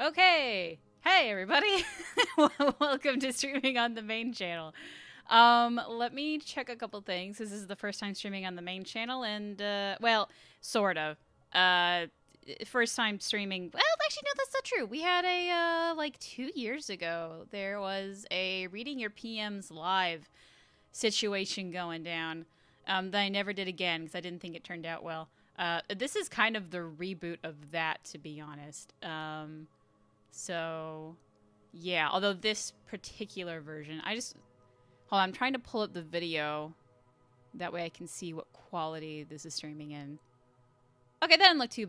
Okay. Hey, everybody. Welcome to streaming on the main channel. Let me check a couple things. This is the first time streaming on the main channel, and, well, sort of. Uh, First time streaming. Well, actually, no, that's not true. We had like 2 years ago, there was a Reading Your PMs live situation going down that I never did again because I didn't think it turned out well. This is kind of the reboot of that, to be honest. So, yeah, although this particular version, hold on, I'm trying to pull up the video. That way I can see what quality this is streaming in. Okay, that didn't look too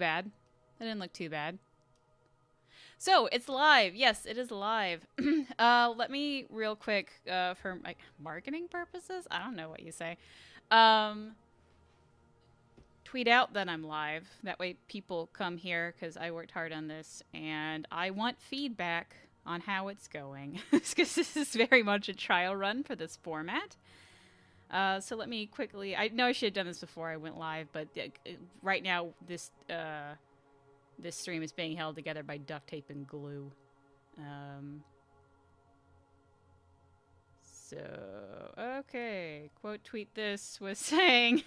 bad. So, it's live. Yes, it is live. Let me real quick, for like marketing purposes, I don't know what you say. Tweet out that I'm live. That way people come here because I worked hard on this and I want feedback on how it's going because this is very much a trial run for this format. So let me quickly, I know I should have done this before I went live, but right now this stream is being held together by duct tape and glue. Okay, quote tweet this was saying...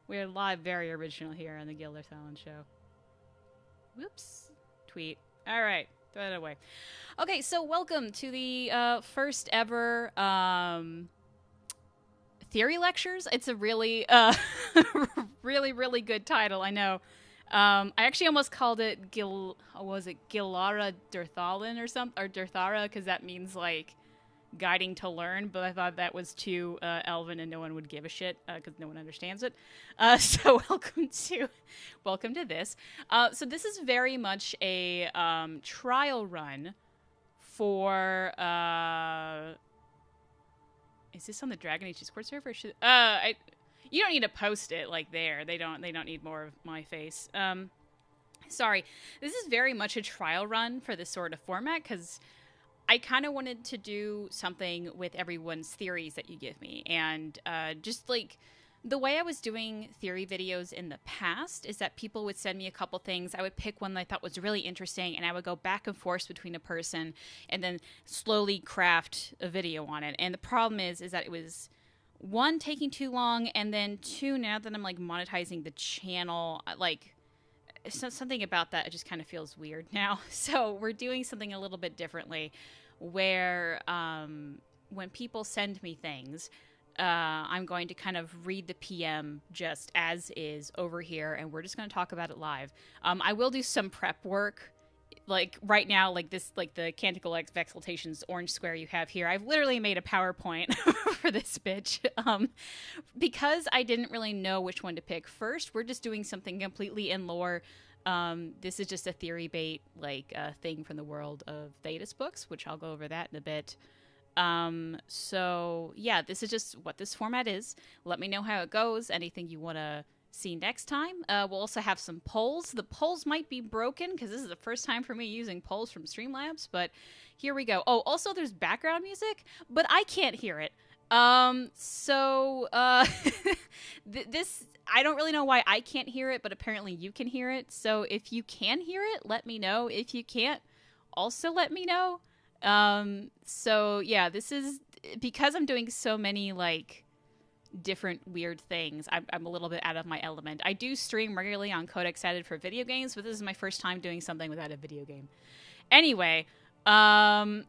We're live, very original here on the Gilder Talon Show. Whoops. Tweet. All right. Throw that away. Okay, so welcome to the first ever theory lectures. It's a really, really good title, I know. I actually almost called it Gilara Durthalan or something, or Durthara, because that means, like, guiding to learn, but I thought that was too elven and no one would give a shit because no one understands it. So welcome to this. So this is very much a trial run for is this on the Dragon Age Discord server? You don't need to post it like there. They don't need more of my face. Sorry. This is very much a trial run for this sort of format because I kind of wanted to do something with everyone's theories that you give me. And just like the way I was doing theory videos in the past is that people would send me a couple things. I would pick one that I thought was really interesting and I would go back and forth between a person and then slowly craft a video on it. And the problem is that it was, one, taking too long, and then two, now that I'm like monetizing the channel, like... So something about that, it just kind of feels weird now. So we're doing something a little bit differently where when people send me things, I'm going to kind of read the PM just as is over here, and we're just going to talk about it live. I will do some prep work. Like right now, like this, like the Canticle of Exaltations orange square you have here, I've literally made a PowerPoint for this bitch. Because I didn't really know which one to pick first, we're just doing something completely in lore. This is just a theory bait, like thing from the world of Thetis books, which I'll go over that in a bit. So yeah, this is just what this format is. Let me know how it goes. Anything you want to see next time. We'll also have some polls. The polls might be broken because this is the first time for me using polls from Streamlabs, but here we go. Oh, also there's background music, but I can't hear it. This, I don't really know why I can't hear it, but apparently you can hear it. So if you can hear it, let me know. If you can't, also let me know. So yeah, this is, because I'm doing so many, like, different weird things, I'm a little bit out of my element. I do stream regularly on Codex Added for video games, but this is my first time doing something without a video game. Anyway, I'm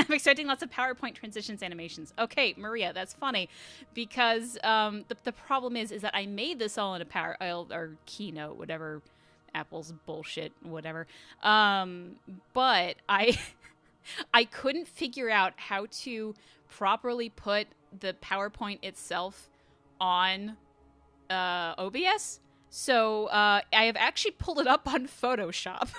expecting lots of PowerPoint transitions animations. Okay, Maria, that's funny because the problem is that I made this all in a or Keynote, whatever, Apple's bullshit, whatever. But I couldn't figure out how to properly put the PowerPoint itself on OBS. So I have actually pulled it up on Photoshop.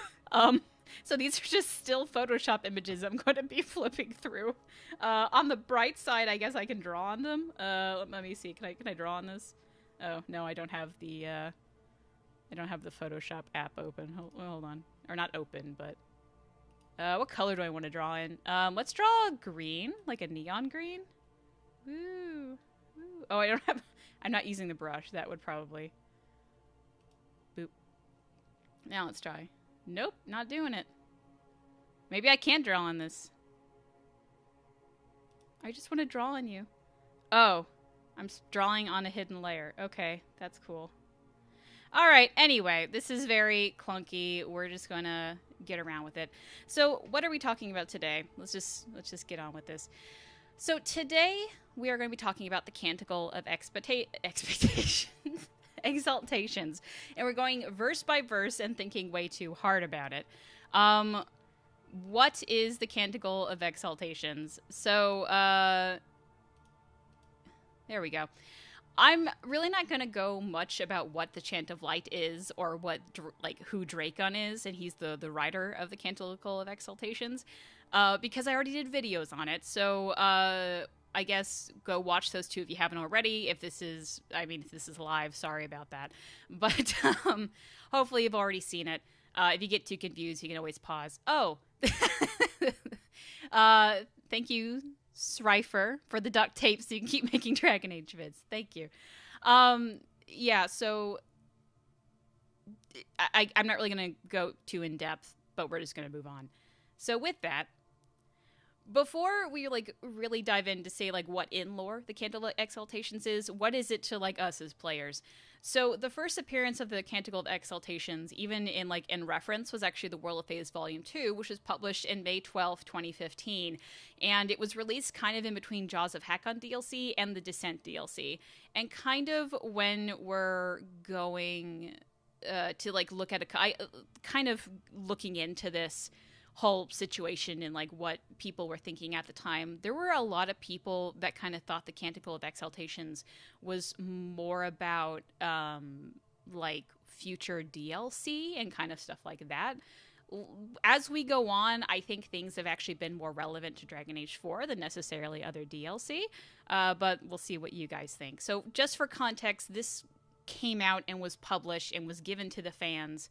So these are just still Photoshop images I'm going to be flipping through. On the bright side, I guess I can draw on them. Let me see. Can I draw on this? Oh, no, I don't have the Photoshop app open. Hold on. Or not open, but what color do I want to draw in? Let's draw green, like a neon green. Woo. Woo. Oh, I'm not using the brush. That would probably... Boop. Now let's try. Nope, not doing it. Maybe I can't draw on this. I just want to draw on you. Oh, I'm drawing on a hidden layer. Okay, that's cool. All right, anyway, this is very clunky. We're just going to get around with it. So, what are we talking about today? Let's just get on with this. So, today we are going to be talking about the Canticle of Expectations. Exaltations, and we're going verse by verse and thinking way too hard about it. What is the Canticle of Exaltations? So, there we go. I'm really not going to go much about what the Chant of Light is or what, who Dracon is, and he's the writer of the Canticle of Exaltations, because I already did videos on it. So, I guess go watch those two if you haven't already. If this is live, sorry about that. But hopefully you've already seen it. If you get too confused, you can always pause. Oh, thank you, Srifer, for the duct tape so you can keep making Dragon Age vids. Thank you. Yeah, so I'm not really going to go too in depth, but we're just going to move on. So with that, before we really dive in to say what in lore the Canticle of Exaltations is, what is it to us as players? So the first appearance of the Canticle of Exaltations, even in reference, was actually the World of Phase Volume 2, which was published in May 12th, 2015. And it was released kind of in between Jaws of Hakon DLC and the Descent DLC. And kind of when we're going to look at kind of looking into this whole situation and what people were thinking at the time, there were a lot of people that kind of thought the Canticle of Exaltations was more about future DLC and kind of stuff like that. As we go on, I think things have actually been more relevant to Dragon Age 4 than necessarily other DLC, but we'll see what you guys think. So just for context, this came out and was published and was given to the fans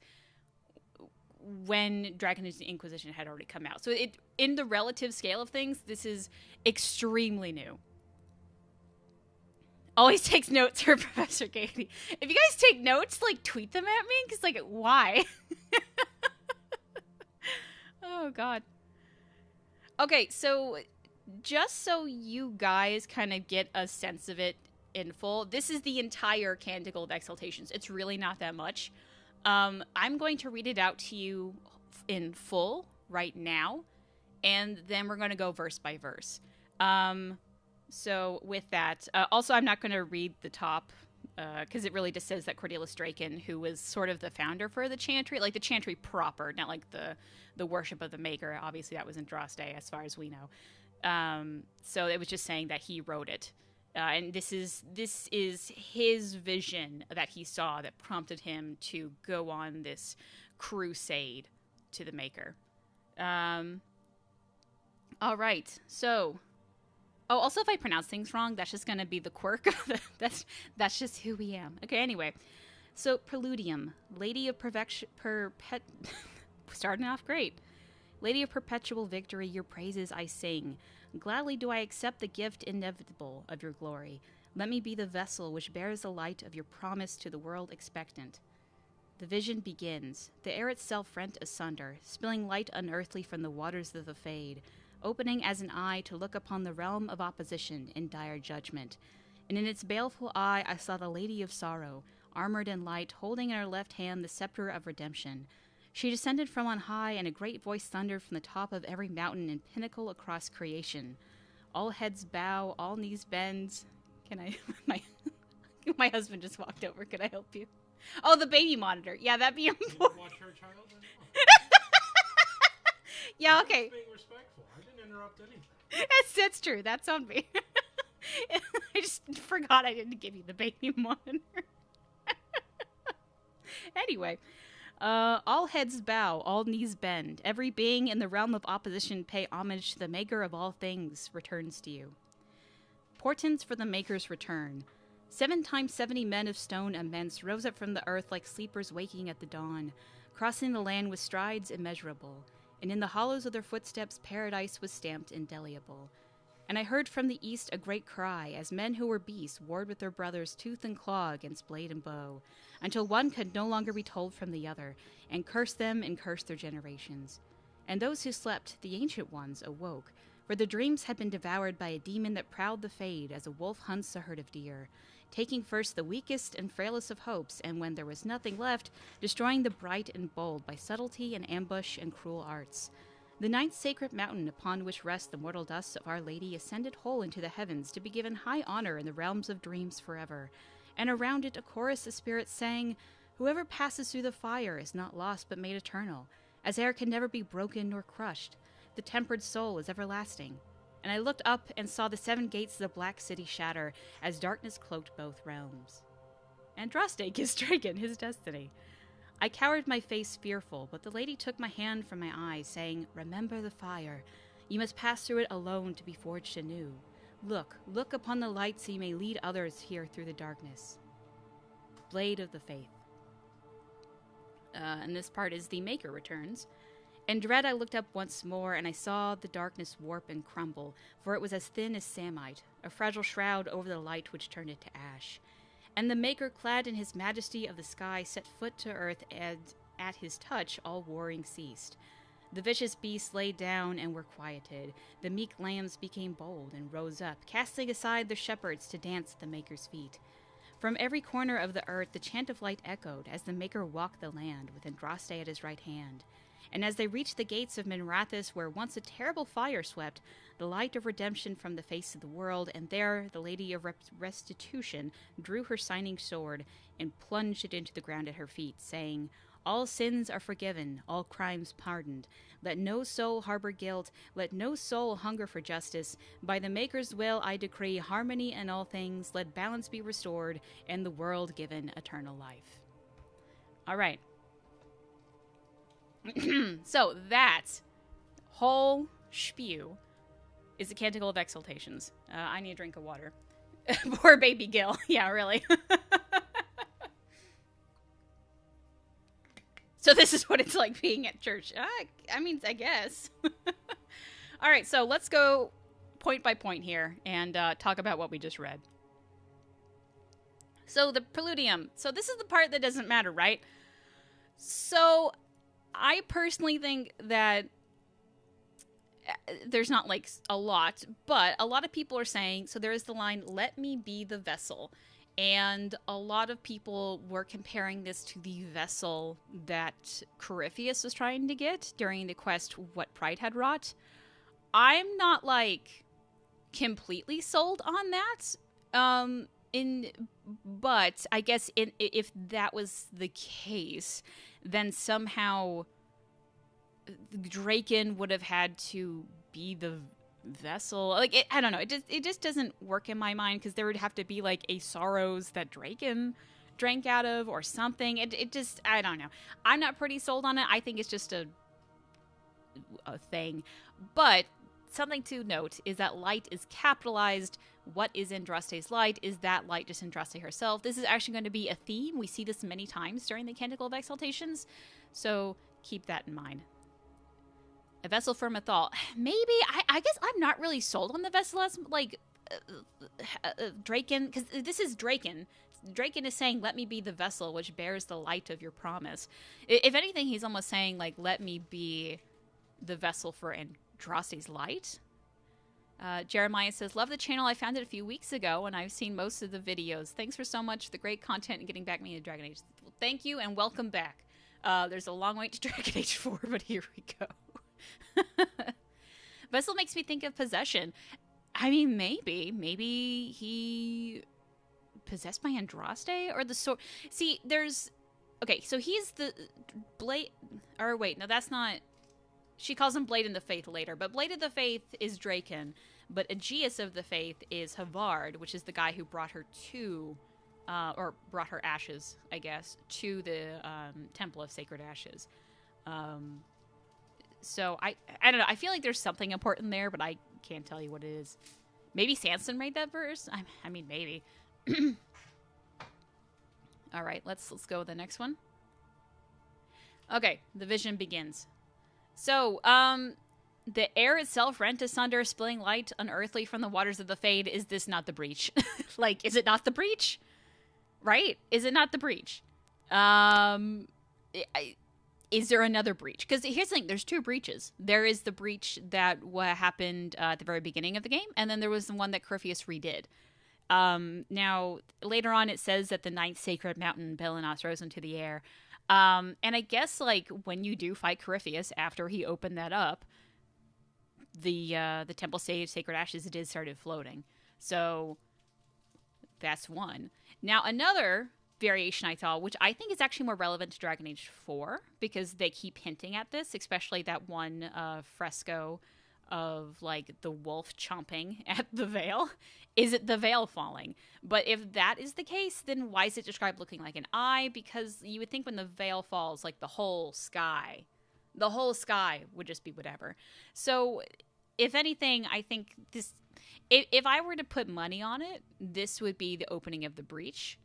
when Dragon Age: The Inquisition had already come out. So in the relative scale of things, this is extremely new. Always takes notes for Professor Katie. If you guys take notes, tweet them at me, because why? Oh, God. Okay, so just so you guys kind of get a sense of it in full, this is the entire Canticle of Exaltations. It's really not that much. I'm going to read it out to you in full right now, and then we're going to go verse by verse. So with that, also I'm not going to read the top, because it really just says that Cordelis Dracon, who was sort of the founder for the Chantry, the Chantry proper, not the worship of the Maker. Obviously that was Andraste, as far as we know. So it was just saying that he wrote it. And this is his vision that he saw that prompted him to go on this crusade to the Maker. All right. So, also if I pronounce things wrong, that's just going to be the quirk. That's just who we am. Okay. Anyway, so Prolodium, Lady of starting off great. Lady of perpetual victory, your praises I sing. Gladly do I accept the gift inevitable of your glory. Let me be the vessel which bears the light of your promise to the world expectant. The vision begins, the air itself rent asunder, spilling light unearthly from the waters of the Fade, opening as an eye to look upon the realm of opposition in dire judgment. And in its baleful eye I saw the Lady of Sorrow, armored in light, holding in her left hand the scepter of redemption. She descended from on high, and a great voice thundered from the top of every mountain and pinnacle across creation. All heads bow, all knees bend. Can I... My husband just walked over. Could I help you? Oh, the baby monitor. Yeah, that'd be important. You watch her child? Yeah, okay. I was being respectful. I didn't interrupt anything. That's true. That's on me. I just forgot I didn't give you the baby monitor. Anyway... all heads bow, all knees bend. Every being in the realm of opposition pay homage to the Maker of all things returns to you. Portents for the Maker's return. 7 times 70 men of stone immense rose up from the earth like sleepers waking at the dawn, crossing the land with strides immeasurable, and in the hollows of their footsteps paradise was stamped indelible. And I heard from the east a great cry, as men who were beasts warred with their brothers tooth and claw against blade and bow, until one could no longer be told from the other, and curse them and curse their generations. And those who slept, the ancient ones, awoke, for their dreams had been devoured by a demon that prowled the fade as a wolf hunts a herd of deer, taking first the weakest and frailest of hopes, and when there was nothing left, destroying the bright and bold by subtlety and ambush and cruel arts. The ninth sacred mountain upon which rest the mortal dust of Our Lady ascended whole into the heavens to be given high honor in the realms of dreams forever. And around it a chorus of spirits sang, "Whoever passes through the fire is not lost but made eternal, as air can never be broken nor crushed. The tempered soul is everlasting." And I looked up and saw the 7 gates of the black city shatter as darkness cloaked both realms. Andraste kissed Dragon his destiny. I cowered my face fearful, but the lady took my hand from my eyes, saying, "Remember the fire. You must pass through it alone to be forged anew. Look upon the light so you may lead others here through the darkness." Blade of the Faith. And this part is the Maker returns. In dread I looked up once more, and I saw the darkness warp and crumble, for it was as thin as samite, a fragile shroud over the light which turned it to ash. And the Maker, clad in his majesty of the sky, set foot to earth, and at his touch all warring ceased. The vicious beasts lay down and were quieted. The meek lambs became bold and rose up, casting aside their shepherds to dance at the Maker's feet. From every corner of the earth the chant of light echoed as the Maker walked the land, with Andraste at his right hand. And as they reached the gates of Minrathous, where once a terrible fire swept, the light of redemption from the face of the world, and there the Lady of Restitution drew her shining sword and plunged it into the ground at her feet, saying, "All sins are forgiven, all crimes pardoned. Let no soul harbor guilt, let no soul hunger for justice. By the Maker's will I decree harmony in all things, let balance be restored, and the world given eternal life." All right. So that whole spew is the Canticle of Exaltations. I need a drink of water. Poor baby Gil. Yeah, really. So this is what it's like being at church. I mean, I guess. All right, so let's go point by point here and talk about what we just read. So the Prolodium. So this is the part that doesn't matter, right? So I personally think that there's not like a lot, but a lot of people are saying, so there is the line, "Let me be the vessel." And a lot of people were comparing this to the vessel that Corypheus was trying to get during the quest, What Pride Had Wrought. I'm not like completely sold on that. But I guess if that was the case, then somehow Draken would have had to be the vessel. Like, I don't know. It just doesn't work in my mind, because there would have to be like a sorrows that Draken drank out of or something. It just, I don't know. I'm not pretty sold on it. I think it's just a thing. But something to note is that light is capitalized. What is Andraste's light? Is that light just Andraste herself? This is actually going to be a theme. We see this many times during the Canticle of Exaltations, so keep that in mind. A vessel for Mathal. Maybe, I guess I'm not really sold on the vessel as, like, Draken, because this is Draken. Draken is saying, "Let me be the vessel which bears the light of your promise." If anything, he's almost saying, like, "Let me be the vessel for Andraste's light." Jeremiah says, "Love the channel. I found it a few weeks ago, and I've seen most of the videos. Thanks for so much for the great content and getting back me into Dragon Age." Well, thank you, and welcome back. There's a long wait to Dragon Age 4, but here we go. Vessel makes me think of possession. I mean, maybe he possessed by Andraste, or the sword. See, there's, okay, so he's the blade, or wait, no, that's not, she calls him Blade in the Faith later, but Blade of the Faith is Draken, but Aegeus of the Faith is Havard, which is the guy who brought her to, or brought her ashes, I guess, to the Temple of Sacred Ashes. So I don't know. I feel like there's something important there, but I can't tell you what it is. Maybe Sanson made that verse. I mean, maybe. All right, let's go with the next one. Okay, the vision begins. So, the air itself rent asunder, spilling light unearthly from the waters of the Fade. Is this not the breach? Like, is it not the breach? Right? Is it not the breach? is there another breach? Because here's the thing, there's two breaches. There is the breach that what happened at the very beginning of the game, and then there was the one that Corypheus redid. Now, later on, it says that the ninth sacred mountain, Belinos, rose into the air. And I guess, like, when you do fight Corypheus, after he opened that up, the temple sacred ashes did started floating. So, that's one. Now, another variation I saw, which I think is actually more relevant to Dragon Age 4, because they keep hinting at this, especially that one fresco of, like, the wolf chomping at the veil. Is it the veil falling? But if that is the case, then why is it described looking like an eye? Because you would think when the veil falls, like, the whole sky would just be whatever. So, if anything, I think this, if I were to put money on it, this would be the opening of the breach.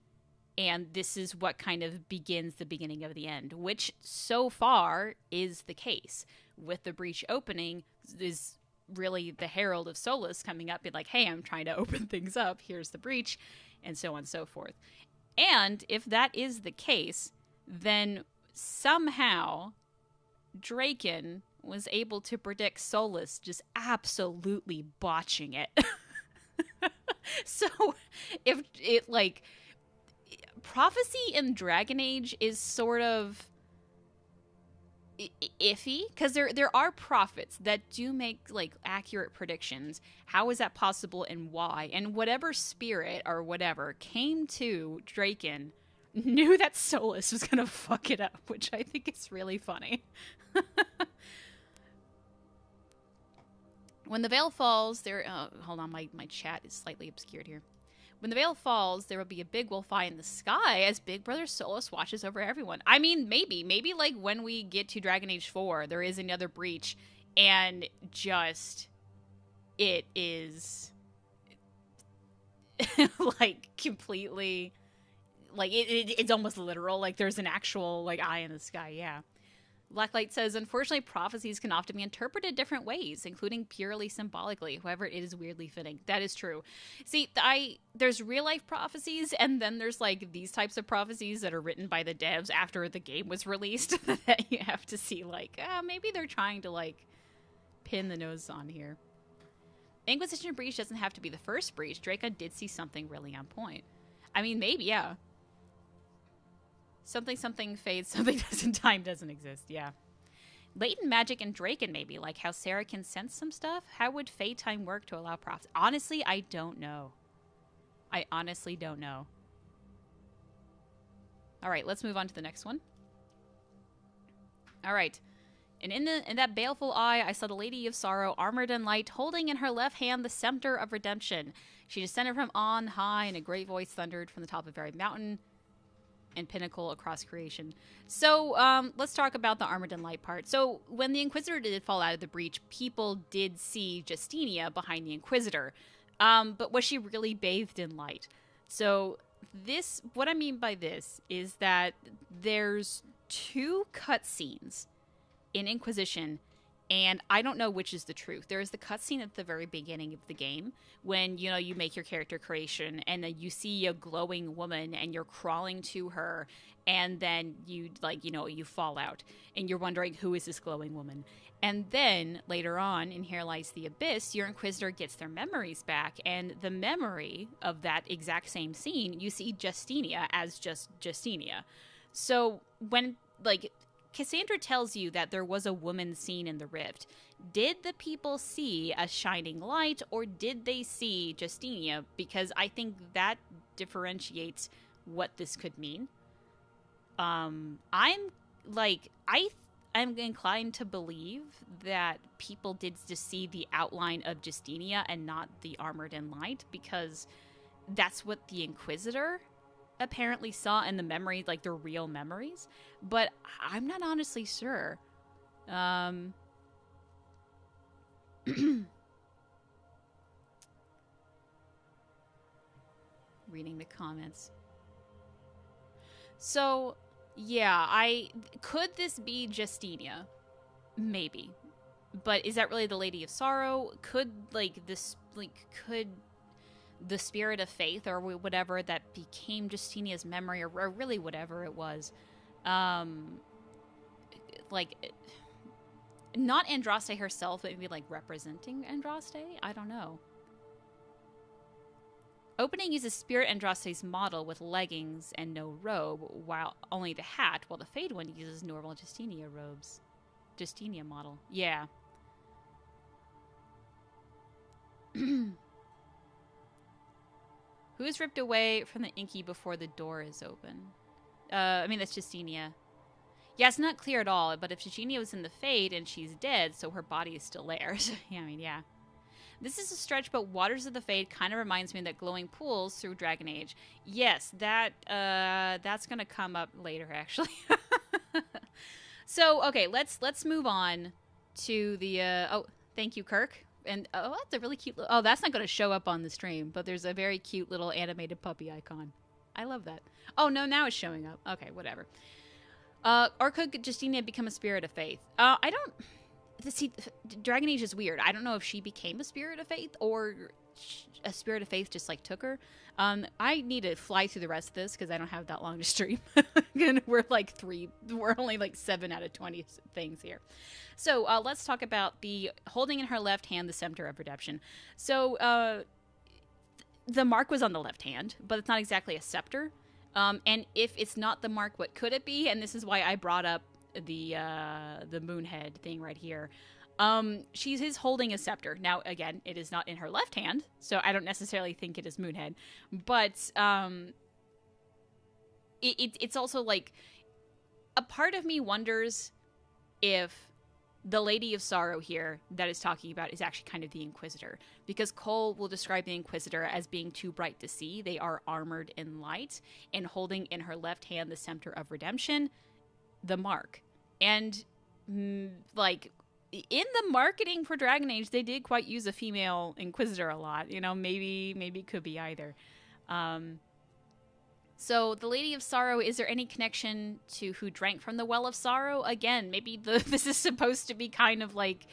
And this is what kind of begins the beginning of the end, which so far is the case. With the breach opening is really the Herald of Solus coming up, be like, hey, I'm trying to open things up. Here's the breach, and so on and so forth. And if that is the case, then somehow Draken was able to predict Solus just absolutely botching it. So if it, like, prophecy in Dragon Age is sort of iffy, because there are prophets that do make, like, accurate predictions. How is that possible, and why? And whatever spirit or whatever came to Draken knew that Solus was gonna fuck it up, which I think is really funny. When the veil falls, there... hold on, my chat is slightly obscured here. When the veil falls, there will be a big wolf eye in the sky as Big Brother Solus watches over everyone. I mean, maybe, like, when we get to Dragon Age 4, there is another breach, and just, it is, like, completely, like, it's almost literal. Like, there's an actual, like, eye in the sky, yeah. Blacklight says, unfortunately, prophecies can often be interpreted different ways, including purely symbolically. However, it is weirdly fitting. That is true. See, there's real-life prophecies, and then there's, like, these types of prophecies that are written by the devs after the game was released that you have to see, like, maybe they're trying to, like, pin the nose on here. Inquisition breach doesn't have to be the first breach. Draco did see something really on point. I mean, maybe, yeah. Something fades, something doesn't, time doesn't exist, yeah. Latent magic and Draken, maybe, like how Sarah can sense some stuff? How would fade time work to allow props? Honestly, I don't know. I honestly don't know. Alright, let's move on to the next one. Alright. And in that baleful eye, I saw the Lady of Sorrow, armored in light, holding in her left hand the scepter of redemption. She descended from on high, and a great voice thundered from the top of every mountain and pinnacle across creation. So, let's talk about the armored in light part. So, when the Inquisitor did fall out of the breach, people did see Justinia behind the Inquisitor. But was she really bathed in light? So, what I mean by this is that there's two cutscenes in Inquisition, and I don't know which is the truth. There's the cutscene at the very beginning of the game when, you know, you make your character creation and then you see a glowing woman and you're crawling to her, and then you, like, you know, you fall out and you're wondering, who is this glowing woman? And then later on in Here Lies the Abyss, your Inquisitor gets their memories back, and the memory of that exact same scene, you see Justinia as just Justinia. So when, like, Cassandra tells you that there was a woman seen in the rift. Did the people see a shining light, or did they see Justinia? Because I think that differentiates what this could mean. I'm inclined to believe that people did just see the outline of Justinia and not the armored in light, because that's what the Inquisitor apparently saw in the memories, like the real memories, but I'm not honestly sure. Reading the comments. So, yeah, could this be Justinia? Maybe. But is that really the Lady of Sorrow? Could the spirit of faith or whatever that became Justinia's memory, or really whatever it was, like, not Andraste herself, but maybe like representing Andraste? I don't know. Opening uses Spirit Andraste's model with leggings and no robe, while only the hat, while the Fade one uses normal Justinia robes. Justinia model. Yeah. Who is ripped away from the Inky before the door is open? I mean, that's Justinia. Yeah, it's not clear at all, but if Justinia was in the Fade and she's dead, so her body is still there. Yeah, I mean, yeah. This is a stretch, but Waters of the Fade kind of reminds me that glowing pools through Dragon Age. Yes, that's going to come up later, actually. So, okay, let's move on to the, oh, thank you, Kirk. And, oh, that's a really cute, oh, that's not going to show up on the stream, but there's a very cute little animated puppy icon. I love that. Oh, no, now it's showing up. Okay, whatever. Or could Justinia become a Spirit of Faith? I don't... See, Dragon Age is weird. I don't know if she became a Spirit of Faith or a Spirit of Faith just, like, took her. I need to fly through the rest of this because I don't have that long to stream. And we're only, like, 7 out of 20 things here. So, let's talk about the holding in her left hand the Scepter of Redemption. So, the mark was on the left hand, but it's not exactly a scepter. And if it's not the mark, what could it be? And this is why I brought up the Moonhead thing right here. She's holding a scepter. Now, again, it is not in her left hand, so I don't necessarily think it is Moonhead. But it's also like a part of me wonders if the Lady of Sorrow here that is talking about is actually kind of the Inquisitor, because Cole will describe the Inquisitor as being too bright to see. They are armored in light and holding in her left hand the Scepter of Redemption, the mark. And like in the marketing for Dragon Age, they did quite use a female Inquisitor a lot. You know, maybe it could be either. So the Lady of Sorrow, is there any connection to who drank from the Well of Sorrow? Again, maybe this is supposed to be kind of like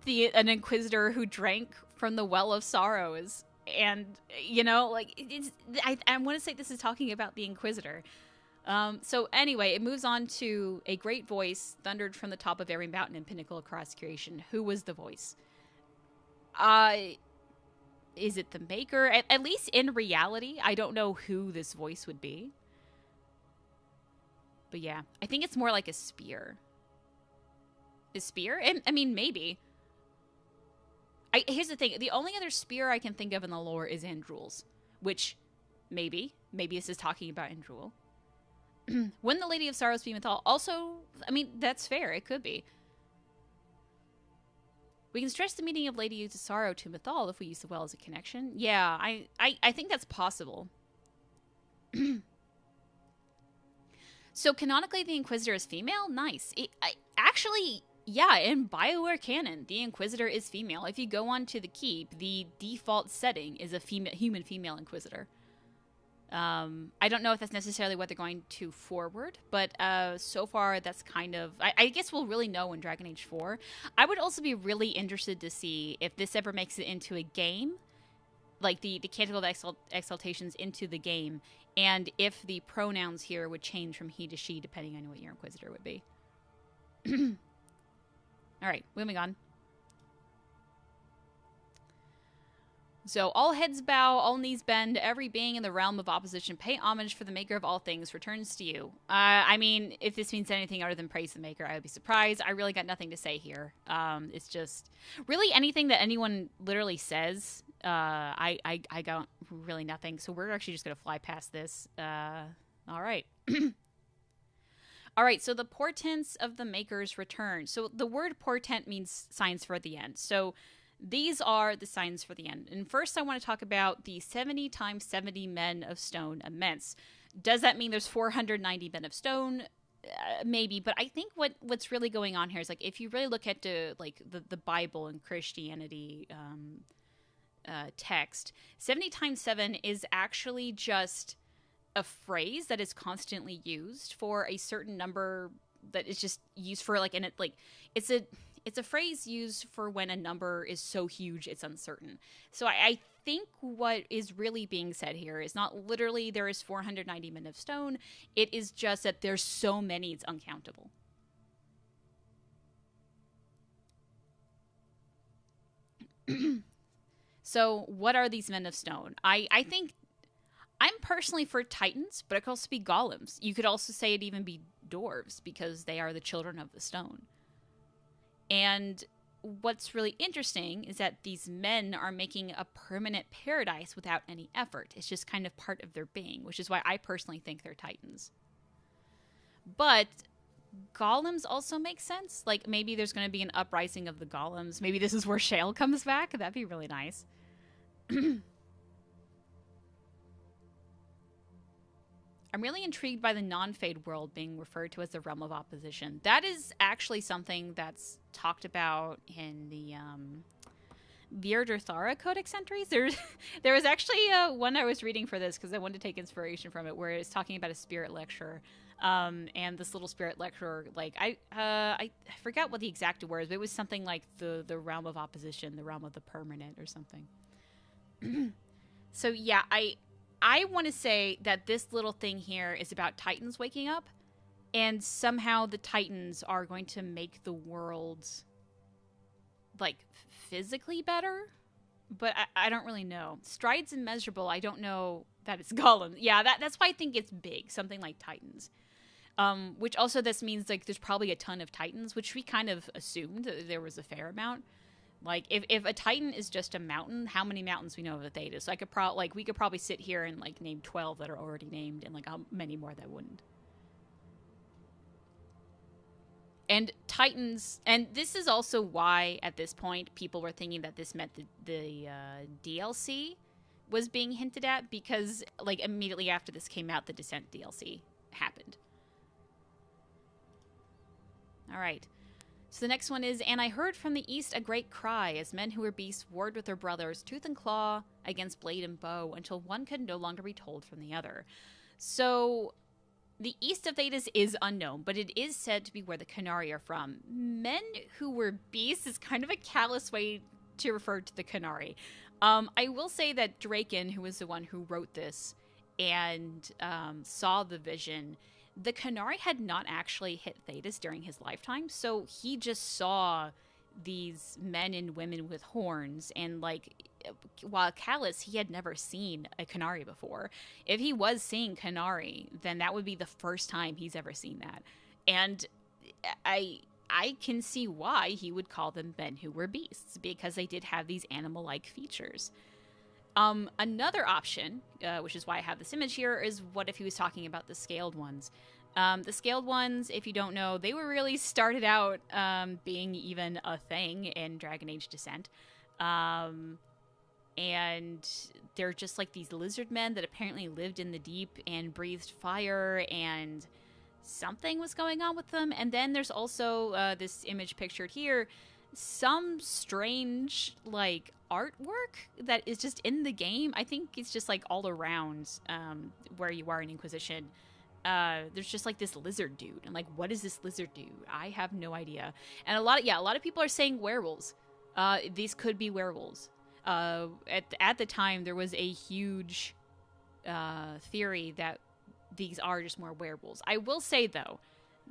an Inquisitor who drank from the Well of Sorrows. And, you know, like, I want to say this is talking about the Inquisitor. So anyway, it moves on to a great voice thundered from the top of every mountain and pinnacle across creation. Who was the voice? Is it the Maker? At least in reality, I don't know who this voice would be. But yeah, I think it's more like a spear. A spear? I mean, maybe. Here's the thing. The only other spear I can think of in the lore is Andrul's, which maybe this is talking about Andrul. When the Lady of Sorrows be Mythal, also, I mean, that's fair. It could be. We can stretch the meaning of Lady of Sorrow to Mythal if we use the well as a connection. Yeah, I think that's possible. So canonically, the Inquisitor is female? Nice. Actually, yeah, in BioWare canon, the Inquisitor is female. If you go on to the Keep, the default setting is a human female Inquisitor. I don't know if that's necessarily what they're going to forward, but so far that's kind of... I guess we'll really know in Dragon Age 4. I would also be really interested to see if this ever makes it into a game, like the Canticle of Exaltations into the game, and if the pronouns here would change from he to she depending on what your Inquisitor would be. Alright, moving on. So, all heads bow, all knees bend, every being in the realm of opposition pay homage, for the Maker of all things returns to you. I mean, if this means anything other than praise the Maker, I would be surprised. I really got nothing to say here. It's just, really anything that anyone literally says, I got really nothing. So we're actually just going to fly past this. All right. All right, so the portents of the Maker's return. So the word portent means signs for the end. So these are the signs for the end. And first I want to talk about the 70 times 70 men of stone immense. Does that mean there's 490 men of stone? Maybe, but I think what's really going on here is, like, if you really look at the Bible and Christianity text, 70 times 7 is actually just a phrase that is constantly used for a certain number that is just used for, like, it's a phrase used for when a number is so huge it's uncertain. So I think what is really being said here is not literally there is 490 men of stone. It is just that there's so many it's uncountable. So, what are these men of stone? I think I'm personally for titans, but it could also be golems. You could also say it even be dwarves because they are the children of the stone. And what's really interesting is that these men are making a permanent paradise without any effort. It's just kind of part of their being, which is why I personally think they're titans. But golems also make sense. Like, maybe there's going to be an uprising of the golems. Maybe this is where Shale comes back. That'd be really nice. I'm really intrigued by the non-Fade world being referred to as the realm of opposition. That is actually something that's talked about in the Virdurthara Codex entries. There was actually one I was reading for this because I wanted to take inspiration from it, where it's talking about a spirit lecturer. And this little spirit lecturer, like, I forgot what the exact words, but it was something like the realm of opposition, the realm of the permanent, or something. So yeah, I want to say that this little thing here is about Titans waking up, and somehow the Titans are going to make the world, like, physically better, but I don't really know. Strides immeasurable, I don't know that it's Gollum. Yeah, that's why I think it's big, something like Titans. Which also this means, like, there's probably a ton of Titans, which we kind of assumed that there was a fair amount. Like, if a Titan is just a mountain, how many mountains we know of a Theta? So we could probably sit here and, like, name 12 that are already named, and, like, how many more that wouldn't. And Titans, and this is also why, at this point, people were thinking that this meant the DLC was being hinted at, because, like, immediately after this came out, the Descent DLC happened. All right. So the next one is, and I heard from the east a great cry as men who were beasts warred with their brothers, tooth and claw, against blade and bow, until one could no longer be told from the other. So the east of Thedas is unknown, but it is said to be where the Canari are from. Men who were beasts is kind of a callous way to refer to the Canari. I will say that Draken, who was the one who wrote this and saw the vision, the Canari had not actually hit Thedas during his lifetime, so he just saw these men and women with horns, and, like, while Callus, he had never seen a Canari before. If he was seeing Canari, then that would be the first time he's ever seen that. And I can see why he would call them men who were beasts, because they did have these animal-like features. Another option, which is why I have this image here, is what if he was talking about the scaled ones. The scaled ones, if you don't know, they were really started out being even a thing in Dragon Age Descent. And they're just like these lizard men that apparently lived in the deep and breathed fire, and something was going on with them. And then there's also this image pictured here, some strange, like, artwork that is just in the game. I think it's just, like, all around where you are in Inquisition. There's just, like, this lizard dude, and, like, what is this lizard dude? I have no idea. And a lot of people are saying werewolves. These could be werewolves. At the time, there was a huge theory that these are just more werewolves. I will say, though,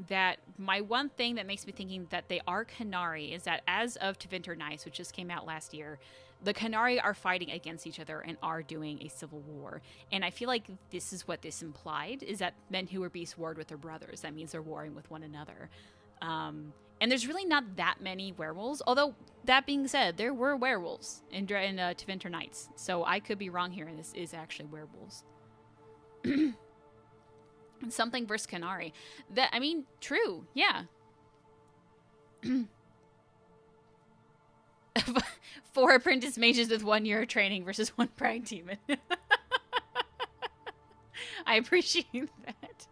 that my one thing that makes me thinking that they are Canari is that as of Tevinter Nice, which just came out last year, the Canari are fighting against each other and are doing a civil war. And I feel like this is what this implied, is that men who were beasts warred with their brothers. That means they're warring with one another. And there's really not that many werewolves, although, that being said, there were werewolves in Tevinter Nights. So I could be wrong here, and this is actually werewolves. Something versus Canari. That, I mean, true, yeah. 4 apprentice mages with 1 year of training versus 1 prag demon. I appreciate that.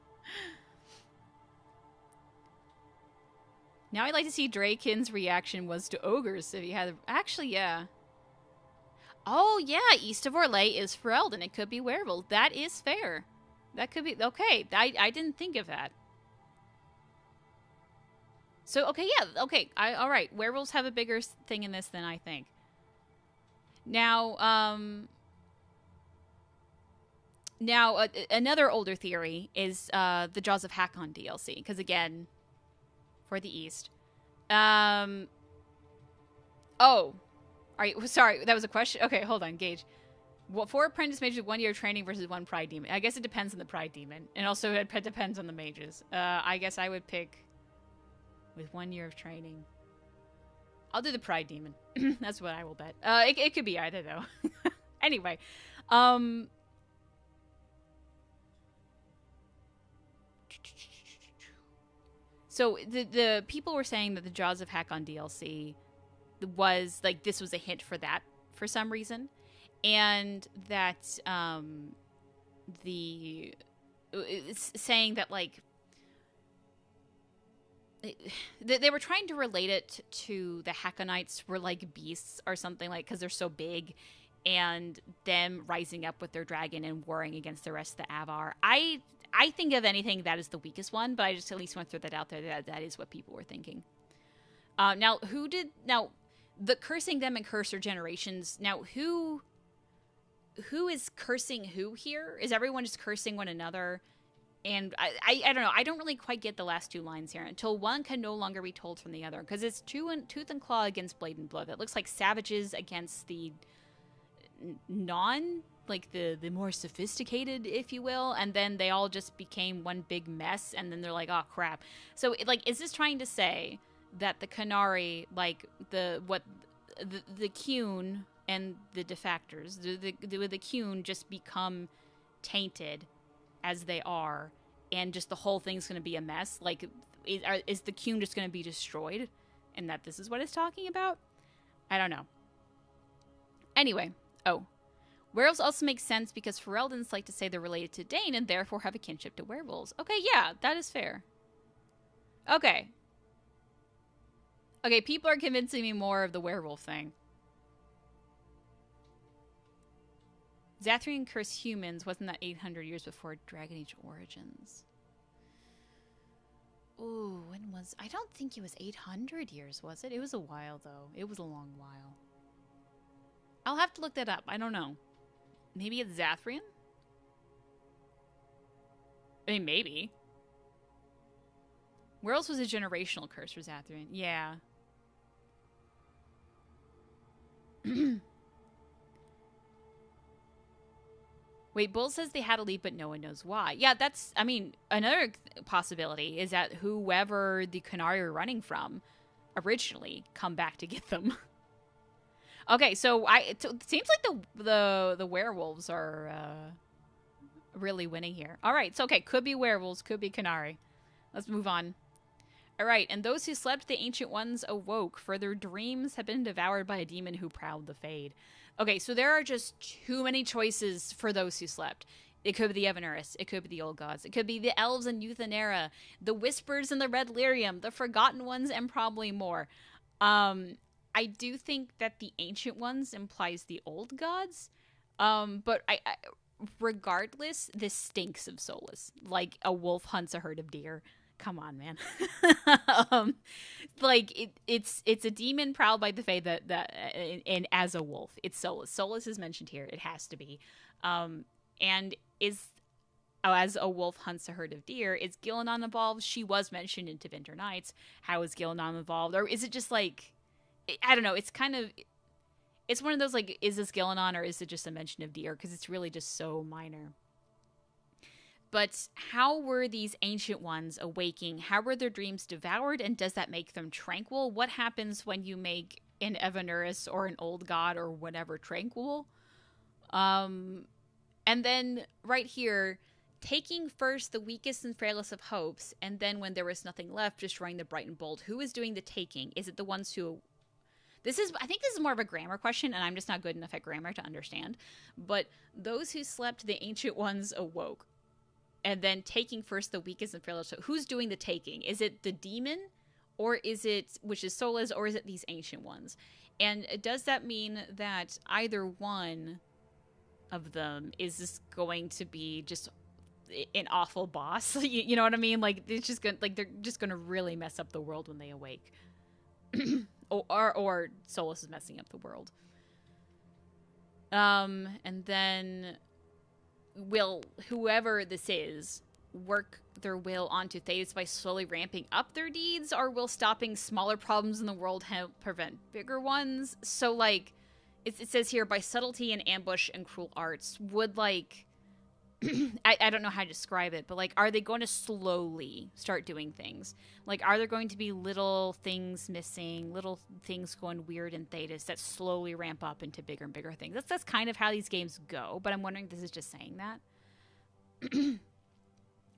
Now I'd like to see Draken's reaction was to ogres if he had... Actually, yeah. Oh, yeah, east of Orlais is Fereld, and it could be werewolf. That is fair. That could be... Okay, I didn't think of that. So, okay, yeah, okay. All right, werewolves have a bigger thing in this than I think. Now, another older theory is the Jaws of Hakon DLC, because, again, for the East. Oh, All right, sorry, that was a question. Okay, hold on, Gage. What, 4 apprentice mages with 1 year of training versus 1 pride demon? I guess it depends on the pride demon, and also it depends on the mages. I guess I would pick with 1 year of training. I'll do the pride demon. That's what I will bet. It could be either though. Anyway, so the people were saying that the Jaws of Hakon DLC was like this was a hint for that for some reason, and that it's saying that like they were trying to relate it to the Hakonites were like beasts or something, like because they're so big, and them rising up with their dragon and warring against the rest of the Avar. I think of anything that is the weakest one, but I just at least want to throw that out there that is what people were thinking. Now the cursing them and curse their generations. Now who is cursing who here? Is everyone just cursing one another? And I don't know. I don't really quite get the last 2 lines here. Until one can no longer be told from the other. Because it's tooth and claw against blade and blood. That looks like savages against the like the more sophisticated, if you will. And then they all just became one big mess. And then they're like, oh, crap. So, like, is this trying to say that the Qunari, like, the Qun and the defactors, the Qun just become tainted as they are, and just the whole thing's going to be a mess? Like, is the Qun just going to be destroyed, and that this is what it's talking about? I don't know. Anyway, werewolves also make sense because Ferelden's like to say they're related to Dane and therefore have a kinship to werewolves. Okay, yeah, that is fair. Okay, people are convincing me more of the werewolf thing. Zathrian cursed humans. Wasn't that 800 years before Dragon Age Origins? Ooh, when was... I don't think it was 800 years, was it? It was a while, though. It was a long while. I'll have to look that up. I don't know. Maybe it's Zathrian? I mean, maybe. Where else was a generational curse for Zathrian? Yeah. Wait, Bull says they had to leave, but no one knows why. Yeah, that's, I mean, another possibility is that whoever the Qunari were running from originally come back to get them. Okay, so it seems like the werewolves are really winning here. All right, so okay, could be werewolves, could be Qunari. Let's move on. All right, and those who slept, the Ancient Ones awoke, for their dreams have been devoured by a demon who prowled the Fade. Okay, so there are just too many choices for those who slept. It could be the Evanurus. It could be the Old Gods. It could be the Elves and Euthanera, the Whispers and the Red Lyrium, the Forgotten Ones, and probably more. I do think that the Ancient Ones implies the Old Gods, but I regardless, this stinks of Solus. Like a wolf hunts a herd of deer. Come on, man. Like it's a demon prowled by the Fae that and as a wolf, it's Solus. Solus is mentioned here. It has to be, and is as a wolf hunts a herd of deer. Is Gillenon involved? She was mentioned in Tevinter Nights. How is Gillenon involved, or is it just like I don't know? It's kind of it's one of those like, is this Gillenon or is it just a mention of deer? Because it's really just so minor. But how were these Ancient Ones awaking? How were their dreams devoured? And does that make them tranquil? What happens when you make an Evanurus or an Old God or whatever tranquil? And then right here, taking first the weakest and frailest of hopes, and then when there was nothing left, destroying the bright and bold. Who is doing the taking? Is it the ones who... I think this is more of a grammar question, and I'm just not good enough at grammar to understand. But those who slept, the Ancient Ones awoke. And then taking first the weakest and frailest. So who's doing the taking? Is it the demon, or is it, which is Solus, or is it these Ancient Ones? And does that mean that either one of them is just going to be just an awful boss? You know what I mean? Like it's just gonna, like they're just gonna really mess up the world when they awake, or Solus is messing up the world. And then will whoever this is work their will onto Thais by slowly ramping up their deeds, or will stopping smaller problems in the world help prevent bigger ones? So like, it says here, by subtlety and ambush and cruel arts, would, like, I don't know how to describe it, but, like, are they going to slowly start doing things? Like, are there going to be little things missing, little things going weird in Thetis that slowly ramp up into bigger and bigger things? That's kind of how these games go, but I'm wondering if this is just saying that.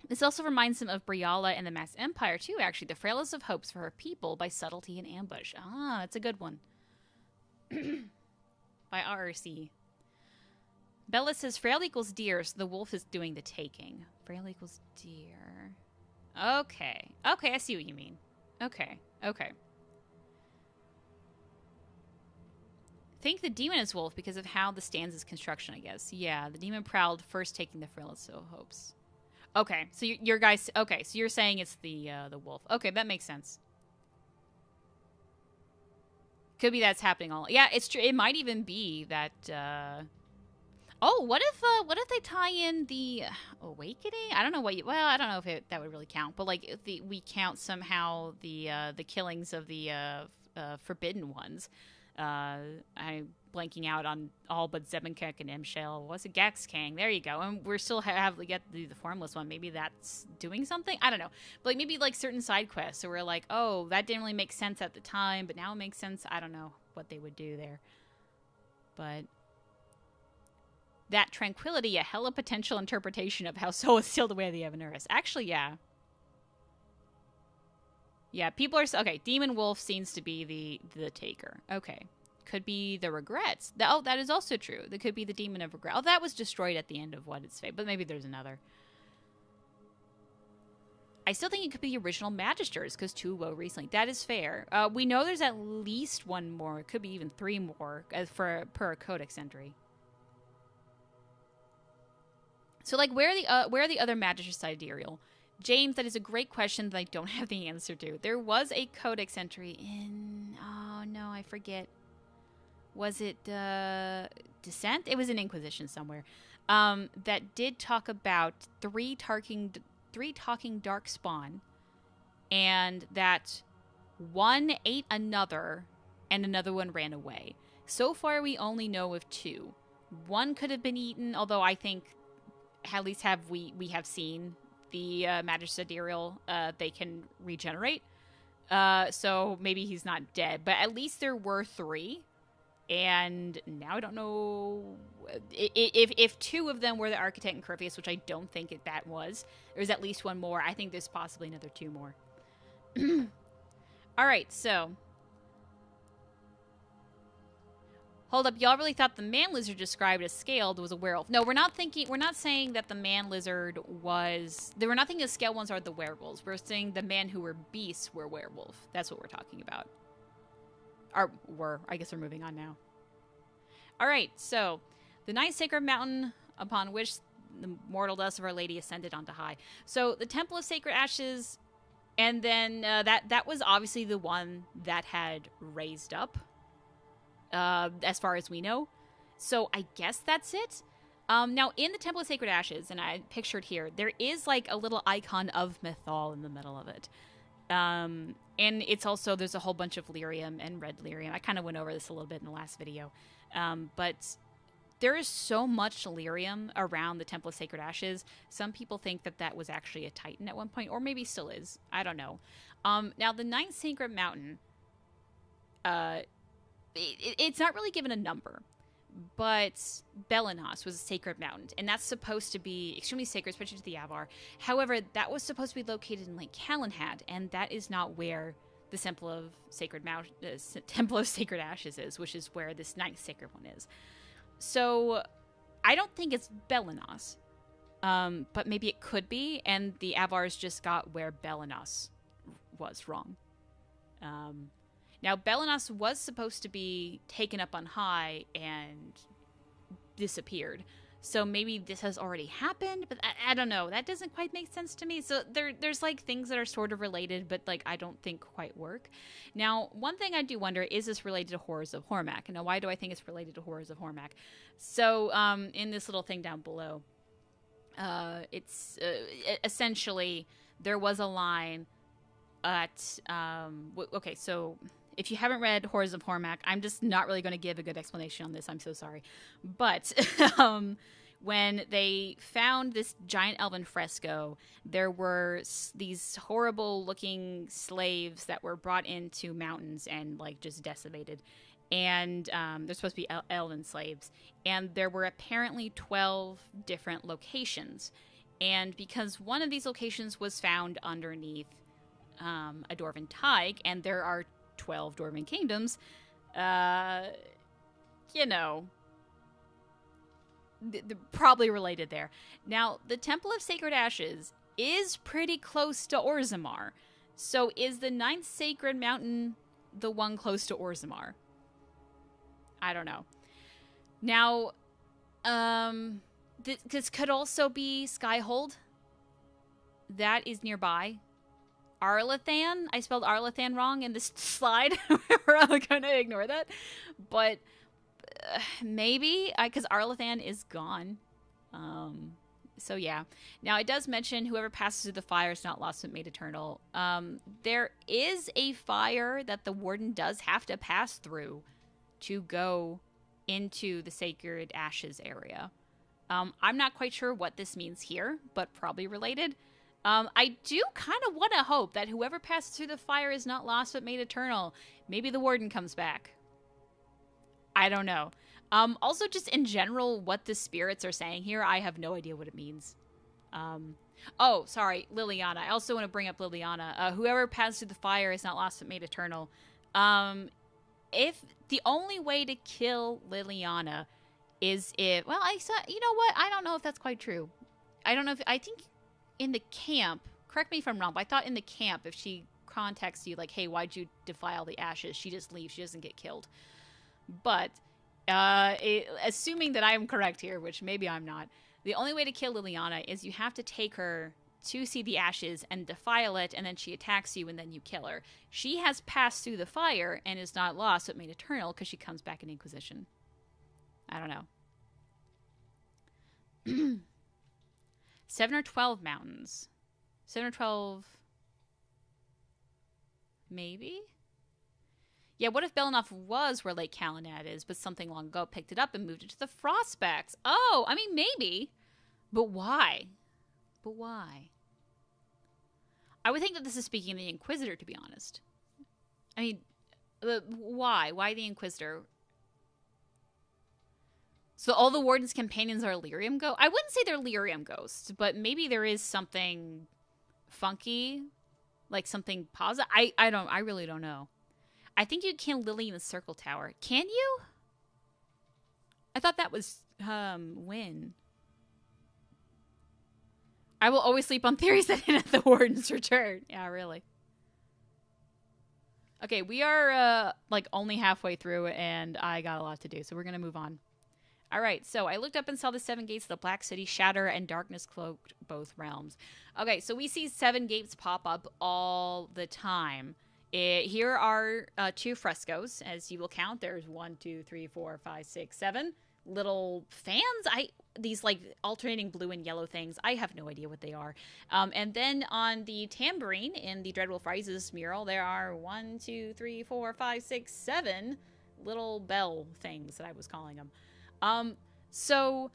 This also reminds him of Briala and the Mass Empire, too, actually. The frailest of hopes for her people by subtlety and ambush. Ah, that's a good one. By RRC. Bella says, frail equals deer, so the wolf is doing the taking. Frail equals deer. Okay. Okay, I see what you mean. Okay. Okay. Think the demon is wolf because of how the stanza's construction, I guess. Yeah, the demon prowled first, taking the frailest of hopes. Okay, so your guys... Okay, so you're saying it's the wolf. Okay, that makes sense. Could be that's happening all... Yeah, it's true. It might even be that... Oh, what if they tie in the awakening? I don't know what you... Well, I don't know if that would really count. But, like, if we count somehow the killings of the forbidden ones. I'm blanking out on all but Zebenkek and Imshale. Was it Gaxkang? There you go. And we're still get the formless one. Maybe that's doing something? I don't know. But, like, maybe, like, certain side quests. So we're like, oh, that didn't really make sense at the time, but now it makes sense. I don't know what they would do there. But... that tranquility, a hella potential interpretation of how Soul is sealed away the Evanuris. Actually, yeah. Yeah, people are... Okay, Demon Wolf seems to be the taker. Okay. Could be the regrets. Oh, that is also true. That could be the Demon of Regret. Oh, that was destroyed at the end of What Its Fate, but maybe there's another. I still think it could be the original Magisters, because 2 woe recently. That is fair. We know there's at least 1 more. It could be even 3 more per a Codex entry. So, like, where are the other Magister sidereal? James, that is a great question that I don't have the answer to. There was a Codex entry in... Oh, no, I forget. Was it Descent? It was in Inquisition somewhere. That did talk about 3 talking Darkspawn, and that 1 ate another, and another one ran away. So far, we only know of 2. 1 could have been eaten, although I think... At least we have seen the Magister Sidereal, they can regenerate. So maybe he's not dead. But at least there were 3. And now I don't know if 2 of them were the Architect and Curvius, which I don't think that was. There's at least 1 more. I think there's possibly another 2 more. All right, so... Hold up, y'all really thought the man lizard described as scaled was a werewolf. No, we're not saying that the man lizard was... We're not thinking the scaled ones are the werewolves. We're saying the man who were beasts were werewolf. That's what we're talking about. I guess we're moving on now. All right, so the ninth sacred mountain upon which the mortal dust of Our Lady ascended onto high. So the Temple of Sacred Ashes, and then that was obviously the one that had raised up. As far as we know. So I guess that's it. Now, in the Temple of Sacred Ashes, and I pictured here, there is like a little icon of Mythal in the middle of it. And it's also, there's a whole bunch of lyrium and red lyrium. I kind of went over this a little bit in the last video. But there is so much lyrium around the Temple of Sacred Ashes. Some people think that was actually a Titan at one point, or maybe still is. I don't know. Now, the Ninth Sacred Mountain... It's not really given a number, but Belenos was a sacred mountain, and that's supposed to be extremely sacred, especially to the Avar. However, that was supposed to be located in Lake Calenhad, and that is not where the Temple of Sacred Ashes is, which is where this ninth sacred one is. So, I don't think it's Belenos, but maybe it could be, and the Avars just got where Belenos was wrong. Now, Belenos was supposed to be taken up on high and disappeared. So maybe this has already happened, but I don't know. That doesn't quite make sense to me. So there's like things that are sort of related, but like I don't think quite work. Now, one thing I do wonder, is this related to Horrors of Hormak? Now, why do I think it's related to Horrors of Hormak? So in this little thing down below, it's essentially there was a line at... okay, so... if you haven't read Horrors of Hormak, I'm just not really going to give a good explanation on this. I'm so sorry. But when they found this giant elven fresco, there were these horrible looking slaves that were brought into mountains and like just decimated. And they're supposed to be elven slaves. And there were apparently 12 different locations. And because one of these locations was found underneath a Dwarven Tig, and there are 12 Dwarven kingdoms, you know, they're probably related there. Now, the Temple of Sacred Ashes is pretty close to Orzammar. So is the 9th Sacred Mountain the one close to Orzammar? I don't know. Now, this could also be Skyhold. That is nearby. Arlathan. I spelled Arlathan wrong in this slide. We're all going to ignore that. But maybe, because Arlathan is gone. So yeah. Now, it does mention whoever passes through the fire is not lost but made eternal. There is a fire that the warden does have to pass through to go into the Sacred Ashes area. I'm not quite sure what this means here, but probably related. I do kind of want to hope that whoever passes through the fire is not lost but made eternal. Maybe the warden comes back. I don't know. Also, just in general, what the spirits are saying here, I have no idea what it means. Oh, sorry, Liliana. I also want to bring up Liliana. Whoever passes through the fire is not lost but made eternal. If the only way to kill Liliana is if, well, you know what? I don't know if that's quite true. I don't know if, I think in the camp, correct me if I'm wrong, but I thought in the camp, if she contacts you like, hey, why'd you defile the ashes? She just leaves. She doesn't get killed. But assuming that I'm correct here, which maybe I'm not, the only way to kill Liliana is you have to take her to see the ashes and defile it, and then she attacks you, and then you kill her. She has passed through the fire and is not lost but made eternal because she comes back in Inquisition. I don't know. 7 or 12 mountains. 7 or 12... Maybe? Yeah, what if Belenoff was where Lake Calenad is, but something long ago picked it up and moved it to the Frostbacks? Oh, I mean, maybe. But why? But why? I would think that this is speaking of the Inquisitor, to be honest. I mean, why? Why the Inquisitor? So all the Warden's companions are Lyrium ghosts? I wouldn't say they're Lyrium ghosts, but maybe there is something funky, like something positive. I really don't know. I think you can Lily in the Circle Tower. Can you? I thought that was Win. I will always sleep on theories that hint at the Warden's return. Yeah, really. Okay, we are like only halfway through, and I got a lot to do, so we're gonna move on. All right, so I looked up and saw the 7 gates of the Black City shatter, and darkness cloaked both realms. Okay, so we see 7 gates pop up all the time. Here are 2 frescoes, as you will count. There's 1, 2, 3, 4, 5, 6, 7 little fans. These like alternating blue and yellow things. I have no idea what they are. And then on the tambourine in the Dreadwolf Rises mural, there are 1, 2, 3, 4, 5, 6, 7 little bell things that I was calling them. So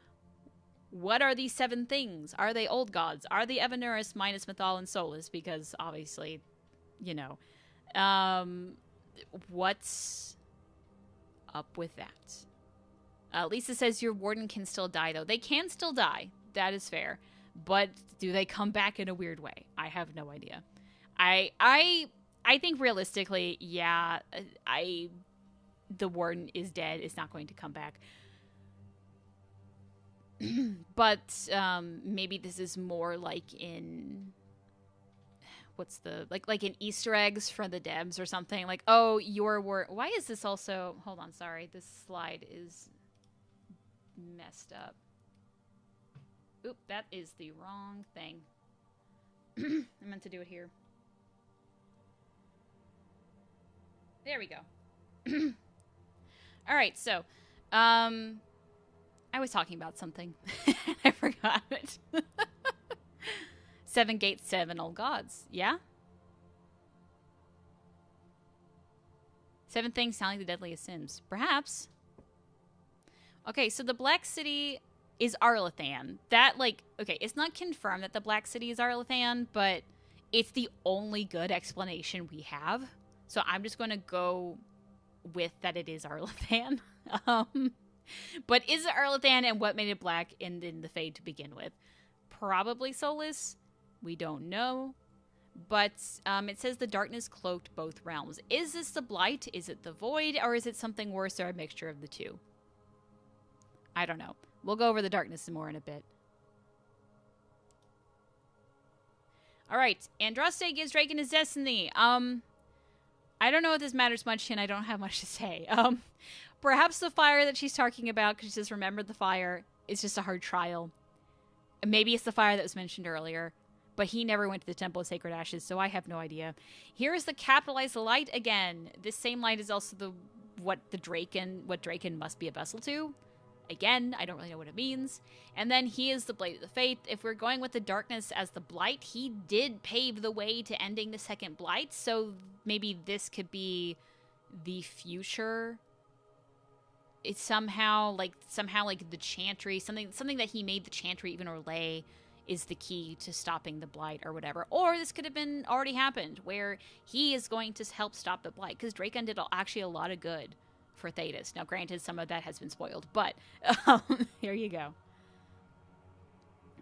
what are these 7 things? Are they old gods? Are they Evanuris minus Mythal and Solus? Because obviously, you know, what's up with that? Lisa says your warden can still die, though. They can still die. That is fair. But do they come back in a weird way? I have no idea. I think realistically, yeah, the warden is dead. Is not going to come back. But maybe this is more like in what's the like in Easter eggs for the devs or something. Like, oh, your word. Why is this also? Hold on, sorry. This slide is messed up. Oop, that is the wrong thing. I meant to do it here. There we go. All right, so I was talking about something. I forgot it. 7 gates, 7 old gods. Yeah? 7 things sound like the deadliest sins. Perhaps. Okay, so the Black City is Arlathan. That, like, okay, it's not confirmed that the Black City is Arlathan, but it's the only good explanation we have. So I'm just going to go with that it is Arlathan. But is it Arlathan, and what made it black in the Fade to begin with? Probably Solus. We don't know. But it says the darkness cloaked both realms. Is this the Blight? Is it the Void? Or is it something worse, or a mixture of the two? I don't know. We'll go over the darkness some more in a bit. Alright, Andraste gives Draken his destiny. I don't know if this matters much, and I don't have much to say. Perhaps the fire that she's talking about, because she says, remember the fire, is just a hard trial. Maybe it's the fire that was mentioned earlier, but he never went to the Temple of Sacred Ashes, so I have no idea. Here is the capitalized light again. This same light is also what Draken must be a vessel to. Again, I don't really know what it means. And then he is the Blade of the Faith. If we're going with the darkness as the Blight, he did pave the way to ending the second Blight, so maybe this could be the future. It's somehow like the Chantry, something that he made the Chantry even Orlais is the key to stopping the Blight or whatever. Or this could have been already happened, where he is going to help stop the Blight, because Draken did actually a lot of good for Thetis. Now, granted, some of that has been spoiled, but here you go.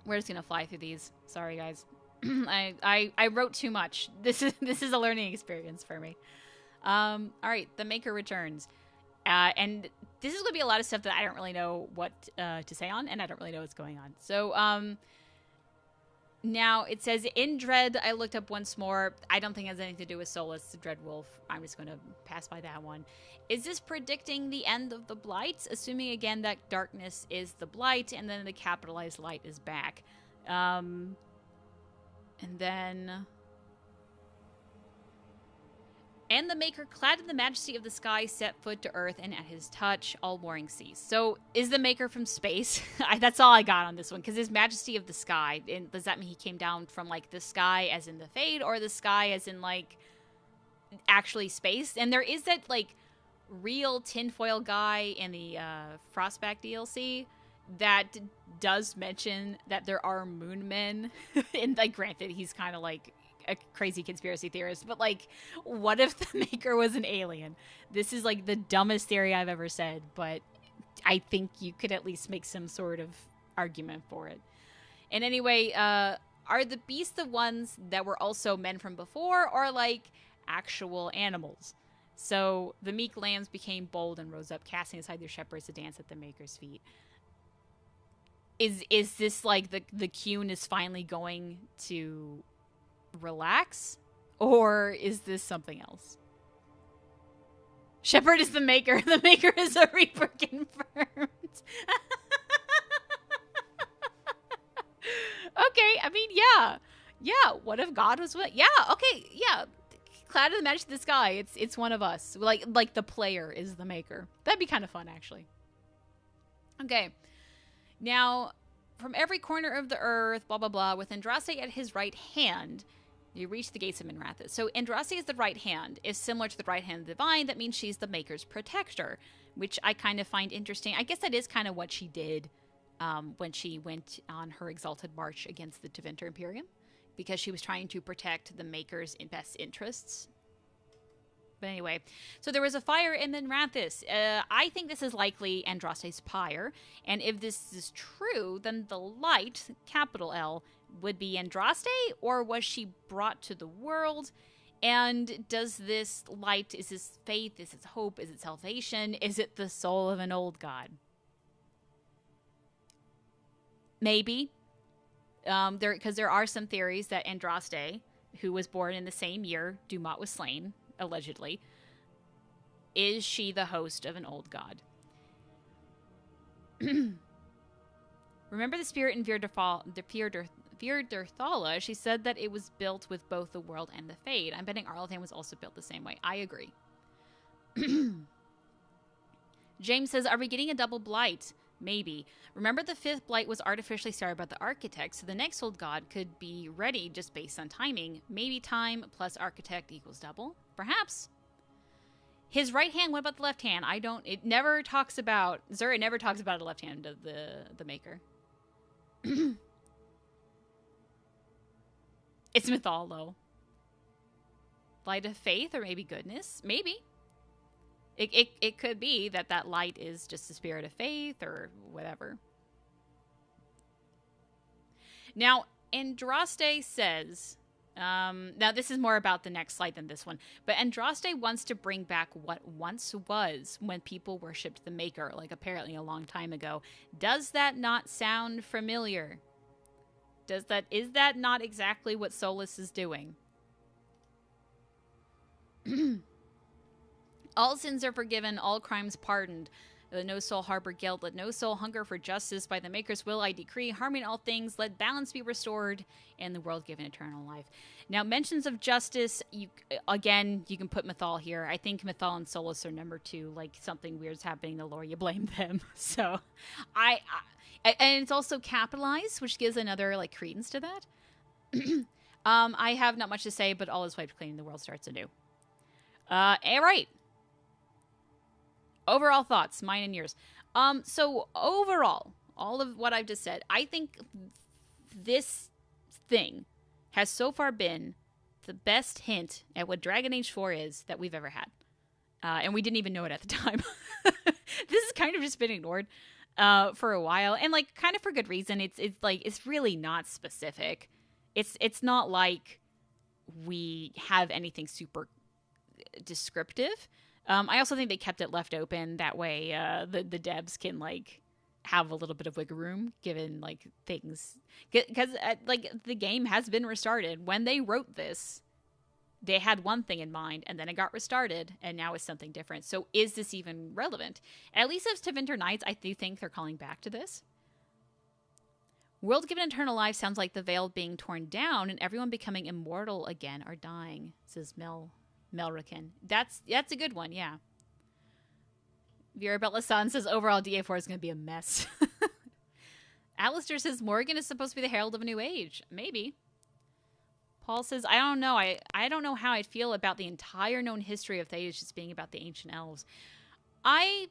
We're just gonna fly through these. Sorry, guys. I wrote too much. This is a learning experience for me. All right, the Maker returns, and this is gonna be a lot of stuff that I don't really know what to say on, and I don't really know what's going on. So, now it says in Dread. I looked up once more. I don't think it has anything to do with Solus, the Dread Wolf. I'm just gonna pass by that one. Is this predicting the end of the Blight? Assuming again that darkness is the Blight, and then the capitalized light is back. And then... And the Maker, clad in the majesty of the sky, set foot to earth, and at his touch, all warring ceased. So, is the Maker from space? That's all I got on this one, because his majesty of the sky, and does that mean he came down from, like, the sky as in the Fade, or the sky as in, like, actually space? And there is that, like, real tinfoil guy in the Frostback DLC that does mention that there are moon men. And, like, granted, he's kind of, like, a crazy conspiracy theorist, but, like, what if the Maker was an alien? This is, like, the dumbest theory I've ever said, but I think you could at least make some sort of argument for it. And anyway, are the beasts the ones that were also men from before, or, like, actual animals? So the meek lambs became bold and rose up, casting aside their shepherds to dance at the Maker's feet. Is this, like, the Cune is finally going to relax, or is this something else? Shepherd is the Maker. The Maker is a Reaper confirmed. Okay, I mean, yeah. What if God was what? Yeah, okay, yeah. Cloud of the Majesty of the Sky. It's one of us. Like the player is the Maker. That'd be kind of fun, actually. Okay, now from every corner of the earth, blah blah blah, with Andraste at his right hand. You reach the gates of Minrathous. So Andraste is the right hand. Is similar to the right hand of the divine. That means she's the Maker's protector, which I kind of find interesting. I guess that is kind of what she did when she went on her exalted march against the Tevinter Imperium, because she was trying to protect the Maker's best interests. But anyway, so there was a fire in Minrathous. I think this is likely Andraste's pyre, and if this is true, then the light, capital L, would be Andraste, or was she brought to the world? And does this light, is this faith, is it hope, is it salvation, is it the soul of an old god? Maybe. Because there are some theories that Andraste, who was born in the same year Dumat was slain, allegedly, is she the host of an old god? Remember the spirit in Virderthala? She said that it was built with both the world and the Fade. I'm betting Arlathan was also built the same way. I agree. James says, are we getting a double Blight? Maybe. Remember, the fifth Blight was artificially started by the Architect, so the next old god could be ready just based on timing. Maybe time plus Architect equals double? Perhaps. His right hand, what about the left hand? It never talks about, Zura never talks about the left hand of the Maker. It's Mythal, though. Light of faith, or maybe goodness? Maybe. It could be that light is just the spirit of faith, or whatever. Now, Andraste says... now, this is more about the next slide than this one. But Andraste wants to bring back what once was when people worshipped the Maker, like apparently a long time ago. Does that not sound familiar? Is that not exactly what Solus is doing? All sins are forgiven, all crimes pardoned. Let no soul harbor guilt, let no soul hunger for justice. By the Maker's will I decree, harmony in all things, let balance be restored, and the world given eternal life. Now, mentions of justice, you can put Mythal here. I think Mythal and Solus are number 2, like something weird's happening to Lore, you blame them. So, and it's also capitalized, which gives another, like, credence to that. I have not much to say, but all is wiped clean, the world starts anew. All right. Overall thoughts, mine and yours. So overall, all of what I've just said, I think this thing has so far been the best hint at what Dragon Age 4 is that we've ever had. And we didn't even know it at the time. This has kind of just been ignored for a while, and like kind of for good reason. It's really not specific. It's not like we have anything super descriptive. I also think they kept it left open. That way the devs can, like, have a little bit of wiggle room given, like, things. Because, like, the game has been restarted. When they wrote this, they had one thing in mind, and then it got restarted, and now it's something different. So is this even relevant? At least as to Winter Nights, I do think they're calling back to this. World given eternal life sounds like the veil being torn down and everyone becoming immortal again or dying, says Melrican. That's a good one, yeah. Vera Betlasan says overall DA4 is going to be a mess. Alistair says Morgan is supposed to be the herald of a new age. Maybe. Paul says, I don't know. I don't know how I'd feel about the entire known history of Thedas just being about the ancient elves. I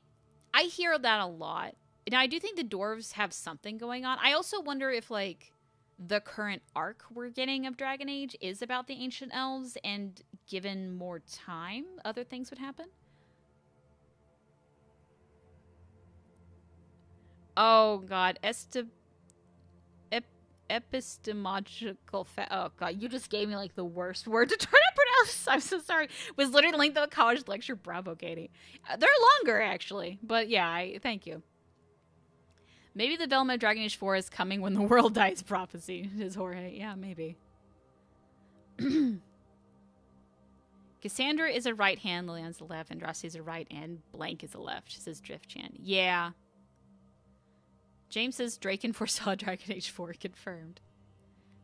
hear that a lot. Now, I do think the dwarves have something going on. I also wonder if, like, the current arc we're getting of Dragon Age is about the ancient elves, and given more time, other things would happen. Oh god, epistemological oh god, you just gave me like the worst word to try to pronounce. I'm so sorry. Was literally the length of a college lecture. Bravo, Katie. They're longer actually, but yeah, thank you. Maybe the development of Dragon Age 4 is coming when the world dies prophecy, says Jorge. Yeah, maybe. Cassandra is a right hand, Liliana's a left, Andraste is a right, and blank is a left, says Driftchan. Yeah. James says Draken foresaw Dragon Age 4 confirmed.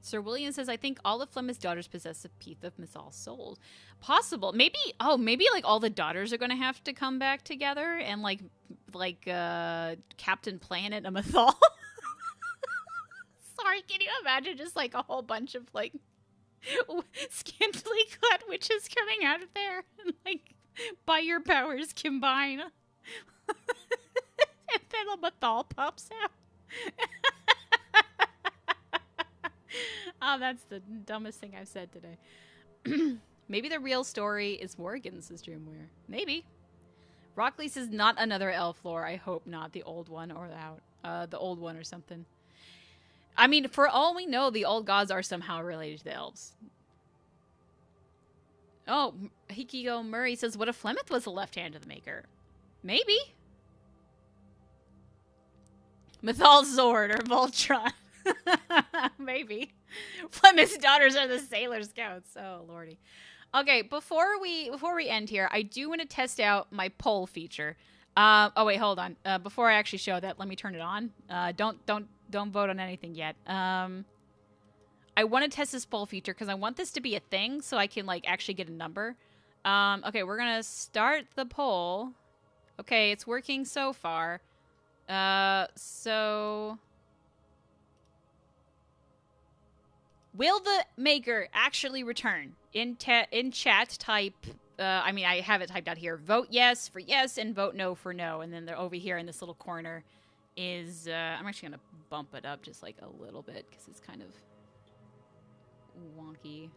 Sir William says, I think all of Flemma's daughters possess a piece of Mythal's soul. Possible. Maybe like all the daughters are going to have to come back together and like Captain Planet and Mythal. Sorry, can you imagine just like a whole bunch of like scantily clad witches coming out of there and like by your powers combine. And then a Mythal pops out. Oh, that's the dumbest thing I've said today. Maybe the real story is Morgan's, says Dreamwear. Maybe. Rockley says not another elf lore. I hope not. The old one or the old one or something. I mean, for all we know, the old gods are somehow related to the elves. Oh, Hikiko Murray says, what if Flemeth was the left hand of the Maker? Maybe. Mythal's sword or Voltron. Maybe. Flemeth's daughters are the Sailor Scouts. Oh, lordy. Okay, before we end here, I do want to test out my poll feature. Oh wait, hold on. Before I actually show that, let me turn it on. Don't vote on anything yet. I want to test this poll feature because I want this to be a thing so I can like actually get a number. Okay, we're gonna start the poll. Okay, it's working so far. So will the Maker actually return? In chat, type I mean, I have it typed out here. Vote yes for yes and vote no for no. And then they're over here in this little corner is, I'm actually going to bump it up just like a little bit because it's kind of wonky.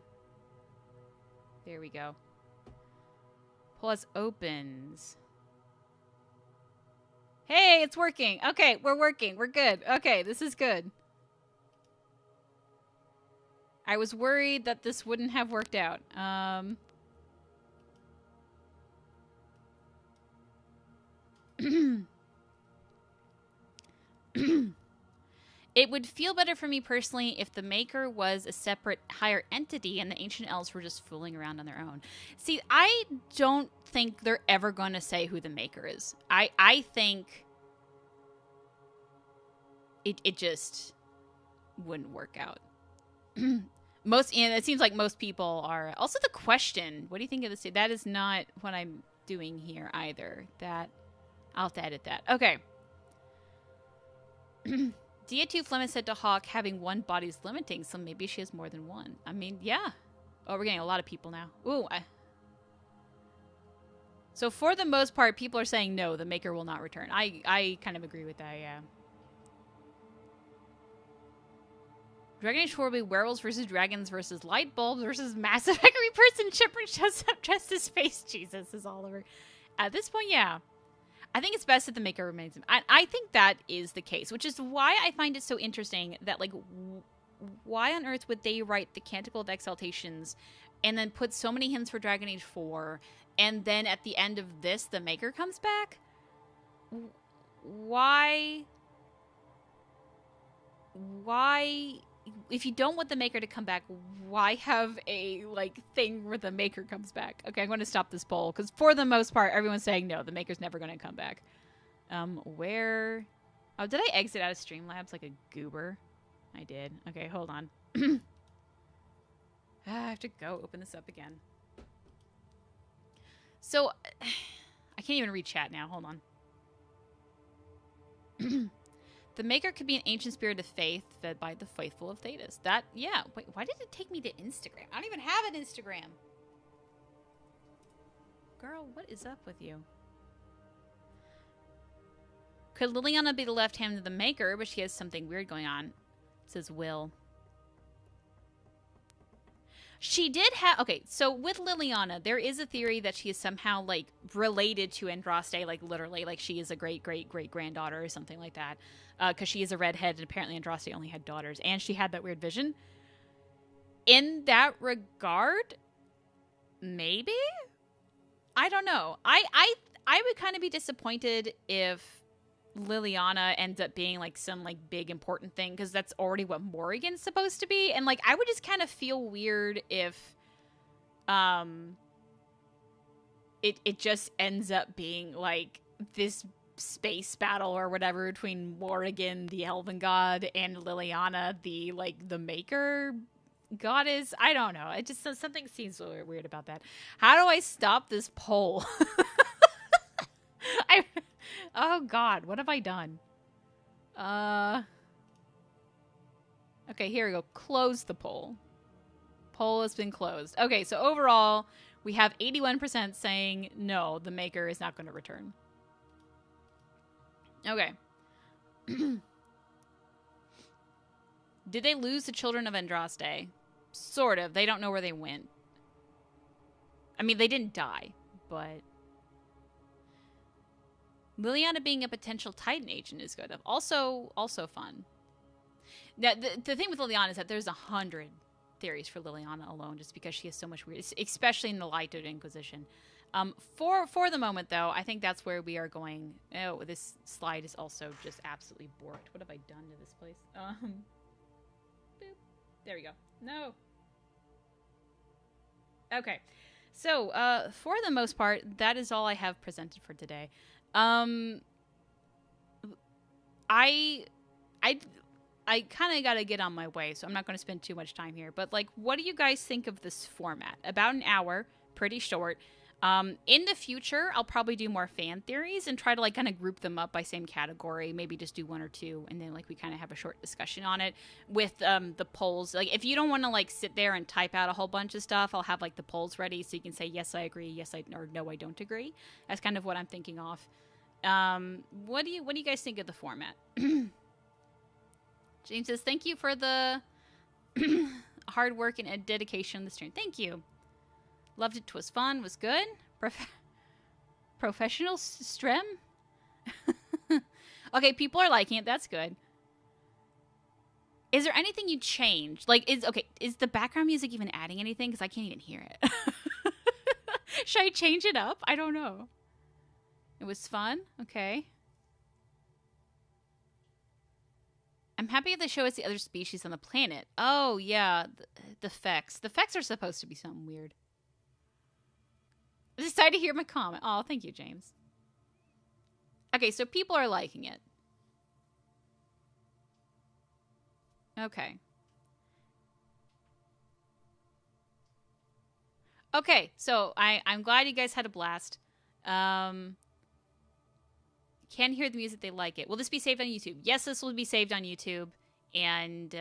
There we go. Pause opens. Hey, it's working. Okay, we're working. We're good. Okay, this is good. I was worried that this wouldn't have worked out. It would feel better for me personally if the Maker was a separate higher entity and the Ancient Elves were just fooling around on their own. See, I don't think they're ever going to say who the Maker is. I think it just wouldn't work out. It seems like most people are. Also, the question, what do you think of this? That is not what I'm doing here either. I'll have to edit that. Okay. Dia2 Flemeth said to Hawk, having one body is limiting, so maybe she has more than one. I mean, yeah. Oh, we're getting a lot of people now. Ooh. So for the most part, people are saying no, the Maker will not return. I kind of agree with that, yeah. Dragon Age 4 will be werewolves versus dragons versus light bulbs versus massive angry person. Chipper shows up dressed as Space Jesus is Oliver. At this point, yeah. I think it's best that the Maker remains. I think that is the case, which is why I find it so interesting that, like, why on earth would they write the Canticle of Exaltations and then put so many hints for Dragon Age 4, and then at the end of this, the Maker comes back? Why? If you don't want the Maker to come back, why have a, like, thing where the Maker comes back? Okay, I'm going to stop this poll, because for the most part, everyone's saying no, the Maker's never going to come back. Where? Oh, did I exit out of Streamlabs like a goober? I did. Okay, hold on. I have to go open this up again. So, I can't even read chat now. Hold on. The Maker could be an ancient spirit of faith fed by the faithful of Thetis. That, yeah. Wait, why did it take me to Instagram? I don't even have an Instagram. Girl, what is up with you? Could Liliana be the left hand of the Maker, but she has something weird going on? It says Will. She did have... Okay, so with Liliana, there is a theory that she is somehow, like, related to Andraste, like, literally. Like, she is a great-great-great-granddaughter or something like that. Because she is a redhead, and apparently Andraste only had daughters. And she had that weird vision. In that regard, maybe? I don't know. I would kind of be disappointed if Liliana ends up being, like, some, like, big important thing, because that's already what Morrigan's supposed to be. And, like, I would just kind of feel weird if it just ends up being, like, this space battle or whatever between Morrigan, the elven god, and Liliana, the, like, the Maker goddess. I don't know. It just, something seems weird about that. How do I stop this poll? Oh God, what have I done? Okay, here we go. Close the poll. Poll has been closed. Okay, so overall, we have 81% saying no, the Maker is not going to return. Okay. Did they lose the children of Andraste? Sort of. They don't know where they went. I mean, they didn't die, but... Liliana being a potential Titan agent is good. Also fun. Now, the thing with Liliana is that there's 100 theories for Liliana alone, just because she has so much weird, especially in the Light of Inquisition. For the moment, though, I think that's where we are going. Oh, this slide is also just absolutely borked. What have I done to this place? Boop. There we go. No. Okay. So, for the most part, that is all I have presented for today. I kind of got to get on my way, so I'm not going to spend too much time here. But, like, what do you guys think of this format? About an hour, pretty short. In the future, I'll probably do more fan theories and try to like kind of group them up by same category. Maybe just do one or two, and then like we kind of have a short discussion on it with the polls. Like if you don't want to like sit there and type out a whole bunch of stuff, I'll have like the polls ready so you can say yes I agree, yes I or no I don't agree. That's kind of what I'm thinking of. What do you guys think of the format? James says thank you for the hard work and dedication on the stream. Thank you. Loved it. 'Twas fun. Was good. Professional strem. Okay, people are liking it. That's good. Is there anything you changed? Like, is the background music even adding anything? Because I can't even hear it. Should I change it up? I don't know. It was fun. Okay. I'm happy if they show us the other species on the planet. Oh, yeah. The Fex. The Fex are supposed to be something weird. I'm excited to hear my comment. Oh, thank you, James. Okay, so people are liking it. Okay. Okay, so I'm glad you guys had a blast. Can hear the music, they like it. Will this be saved on YouTube? Yes, this will be saved on YouTube. And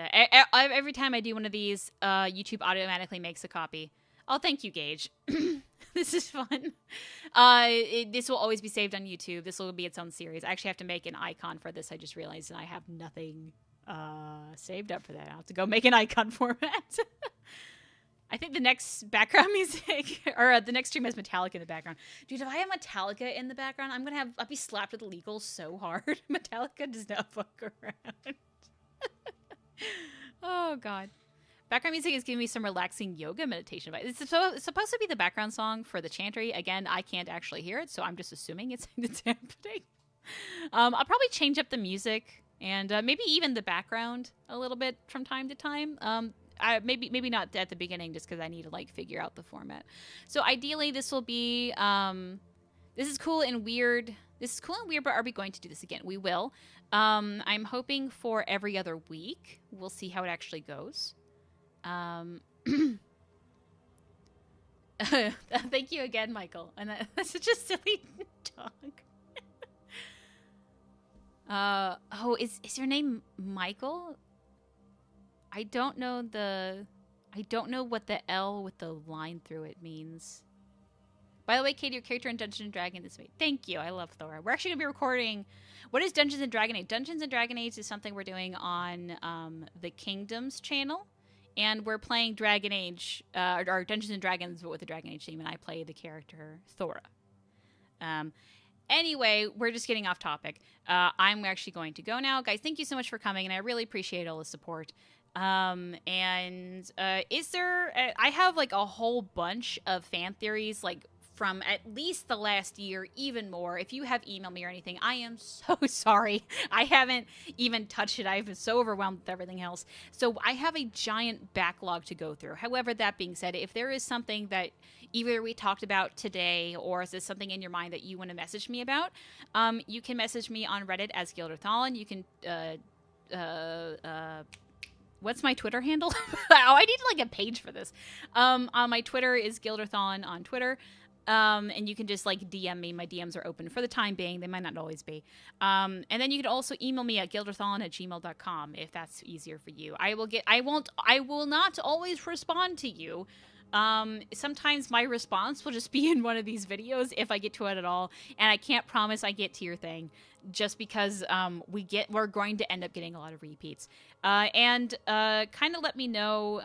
every time I do one of these, YouTube automatically makes a copy. Oh, thank you, Gage. This is fun. This will always be saved on YouTube. This will be its own series. I actually have to make an icon for this. I just realized that I have nothing saved up for that. I'll have to go make an icon format. I think the next background music, or the next stream has Metallica in the background. Dude, if I have Metallica in the background, I'll be slapped with illegal so hard. Metallica does not fuck around. Oh, God. Background music is giving me some relaxing yoga meditation vibes. It's supposed to be the background song for the chantry. Again, I can't actually hear it, so I'm just assuming it's happening. I'll probably change up the music and maybe even the background a little bit from time to time. Maybe not at the beginning, just because I need to like figure out the format. So ideally, this will be this is cool and weird. This is cool and weird, but are we going to do this again? We will. I'm hoping for every other week. We'll see how it actually goes. Thank you again, Michael. And that's such a silly dog. Is your name Michael? I don't know what the L with the line through it means. By the way, Katie, your character in Dungeons and Dragons this week. Thank you. I love Thora. We're actually going to be recording. What is Dungeons and Dragon Age? Dungeons and Dragon Age is something we're doing on the Kingdoms channel. And we're playing Dragon Age, or Dungeons and Dragons, but with the Dragon Age theme, and I play the character Thora. Anyway, we're just getting off topic. I'm actually going to go now. Guys, thank you so much for coming, and I really appreciate all the support. I have like a whole bunch of fan theories, like from at least the last year, even more. If you have emailed me or anything, I am so sorry. I haven't even touched it. I've been so overwhelmed with everything else. So I have a giant backlog to go through. However, that being said, if there is something that either we talked about today or is this something in your mind that you want to message me about, you can message me on Reddit as Gilderthal. You can what's my Twitter handle? I need like a page for this. On my Twitter is Gilderthon on Twitter. And you can just like DM me. My DMs are open for the time being. They might not always be. And then you can also email me at gilderthon@gmail.com if that's easier for you. I will not always respond to you. Sometimes my response will just be in one of these videos if I get to it at all. And I can't promise I get to your thing just because we're going to end up getting a lot of repeats. And kind of let me know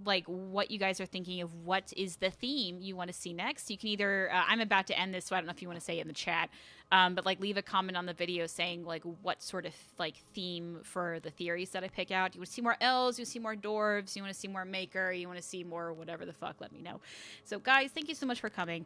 like what you guys are thinking of what is the theme you want to see next. You can either I'm about to end this, so I don't know if you want to say it in the chat, but like leave a comment on the video saying like what sort of like theme for the theories that I pick out. You want to see more elves, you want to see more dwarves, you want to see more maker, you want to see more whatever the fuck, let me know. So guys, thank you so much for coming.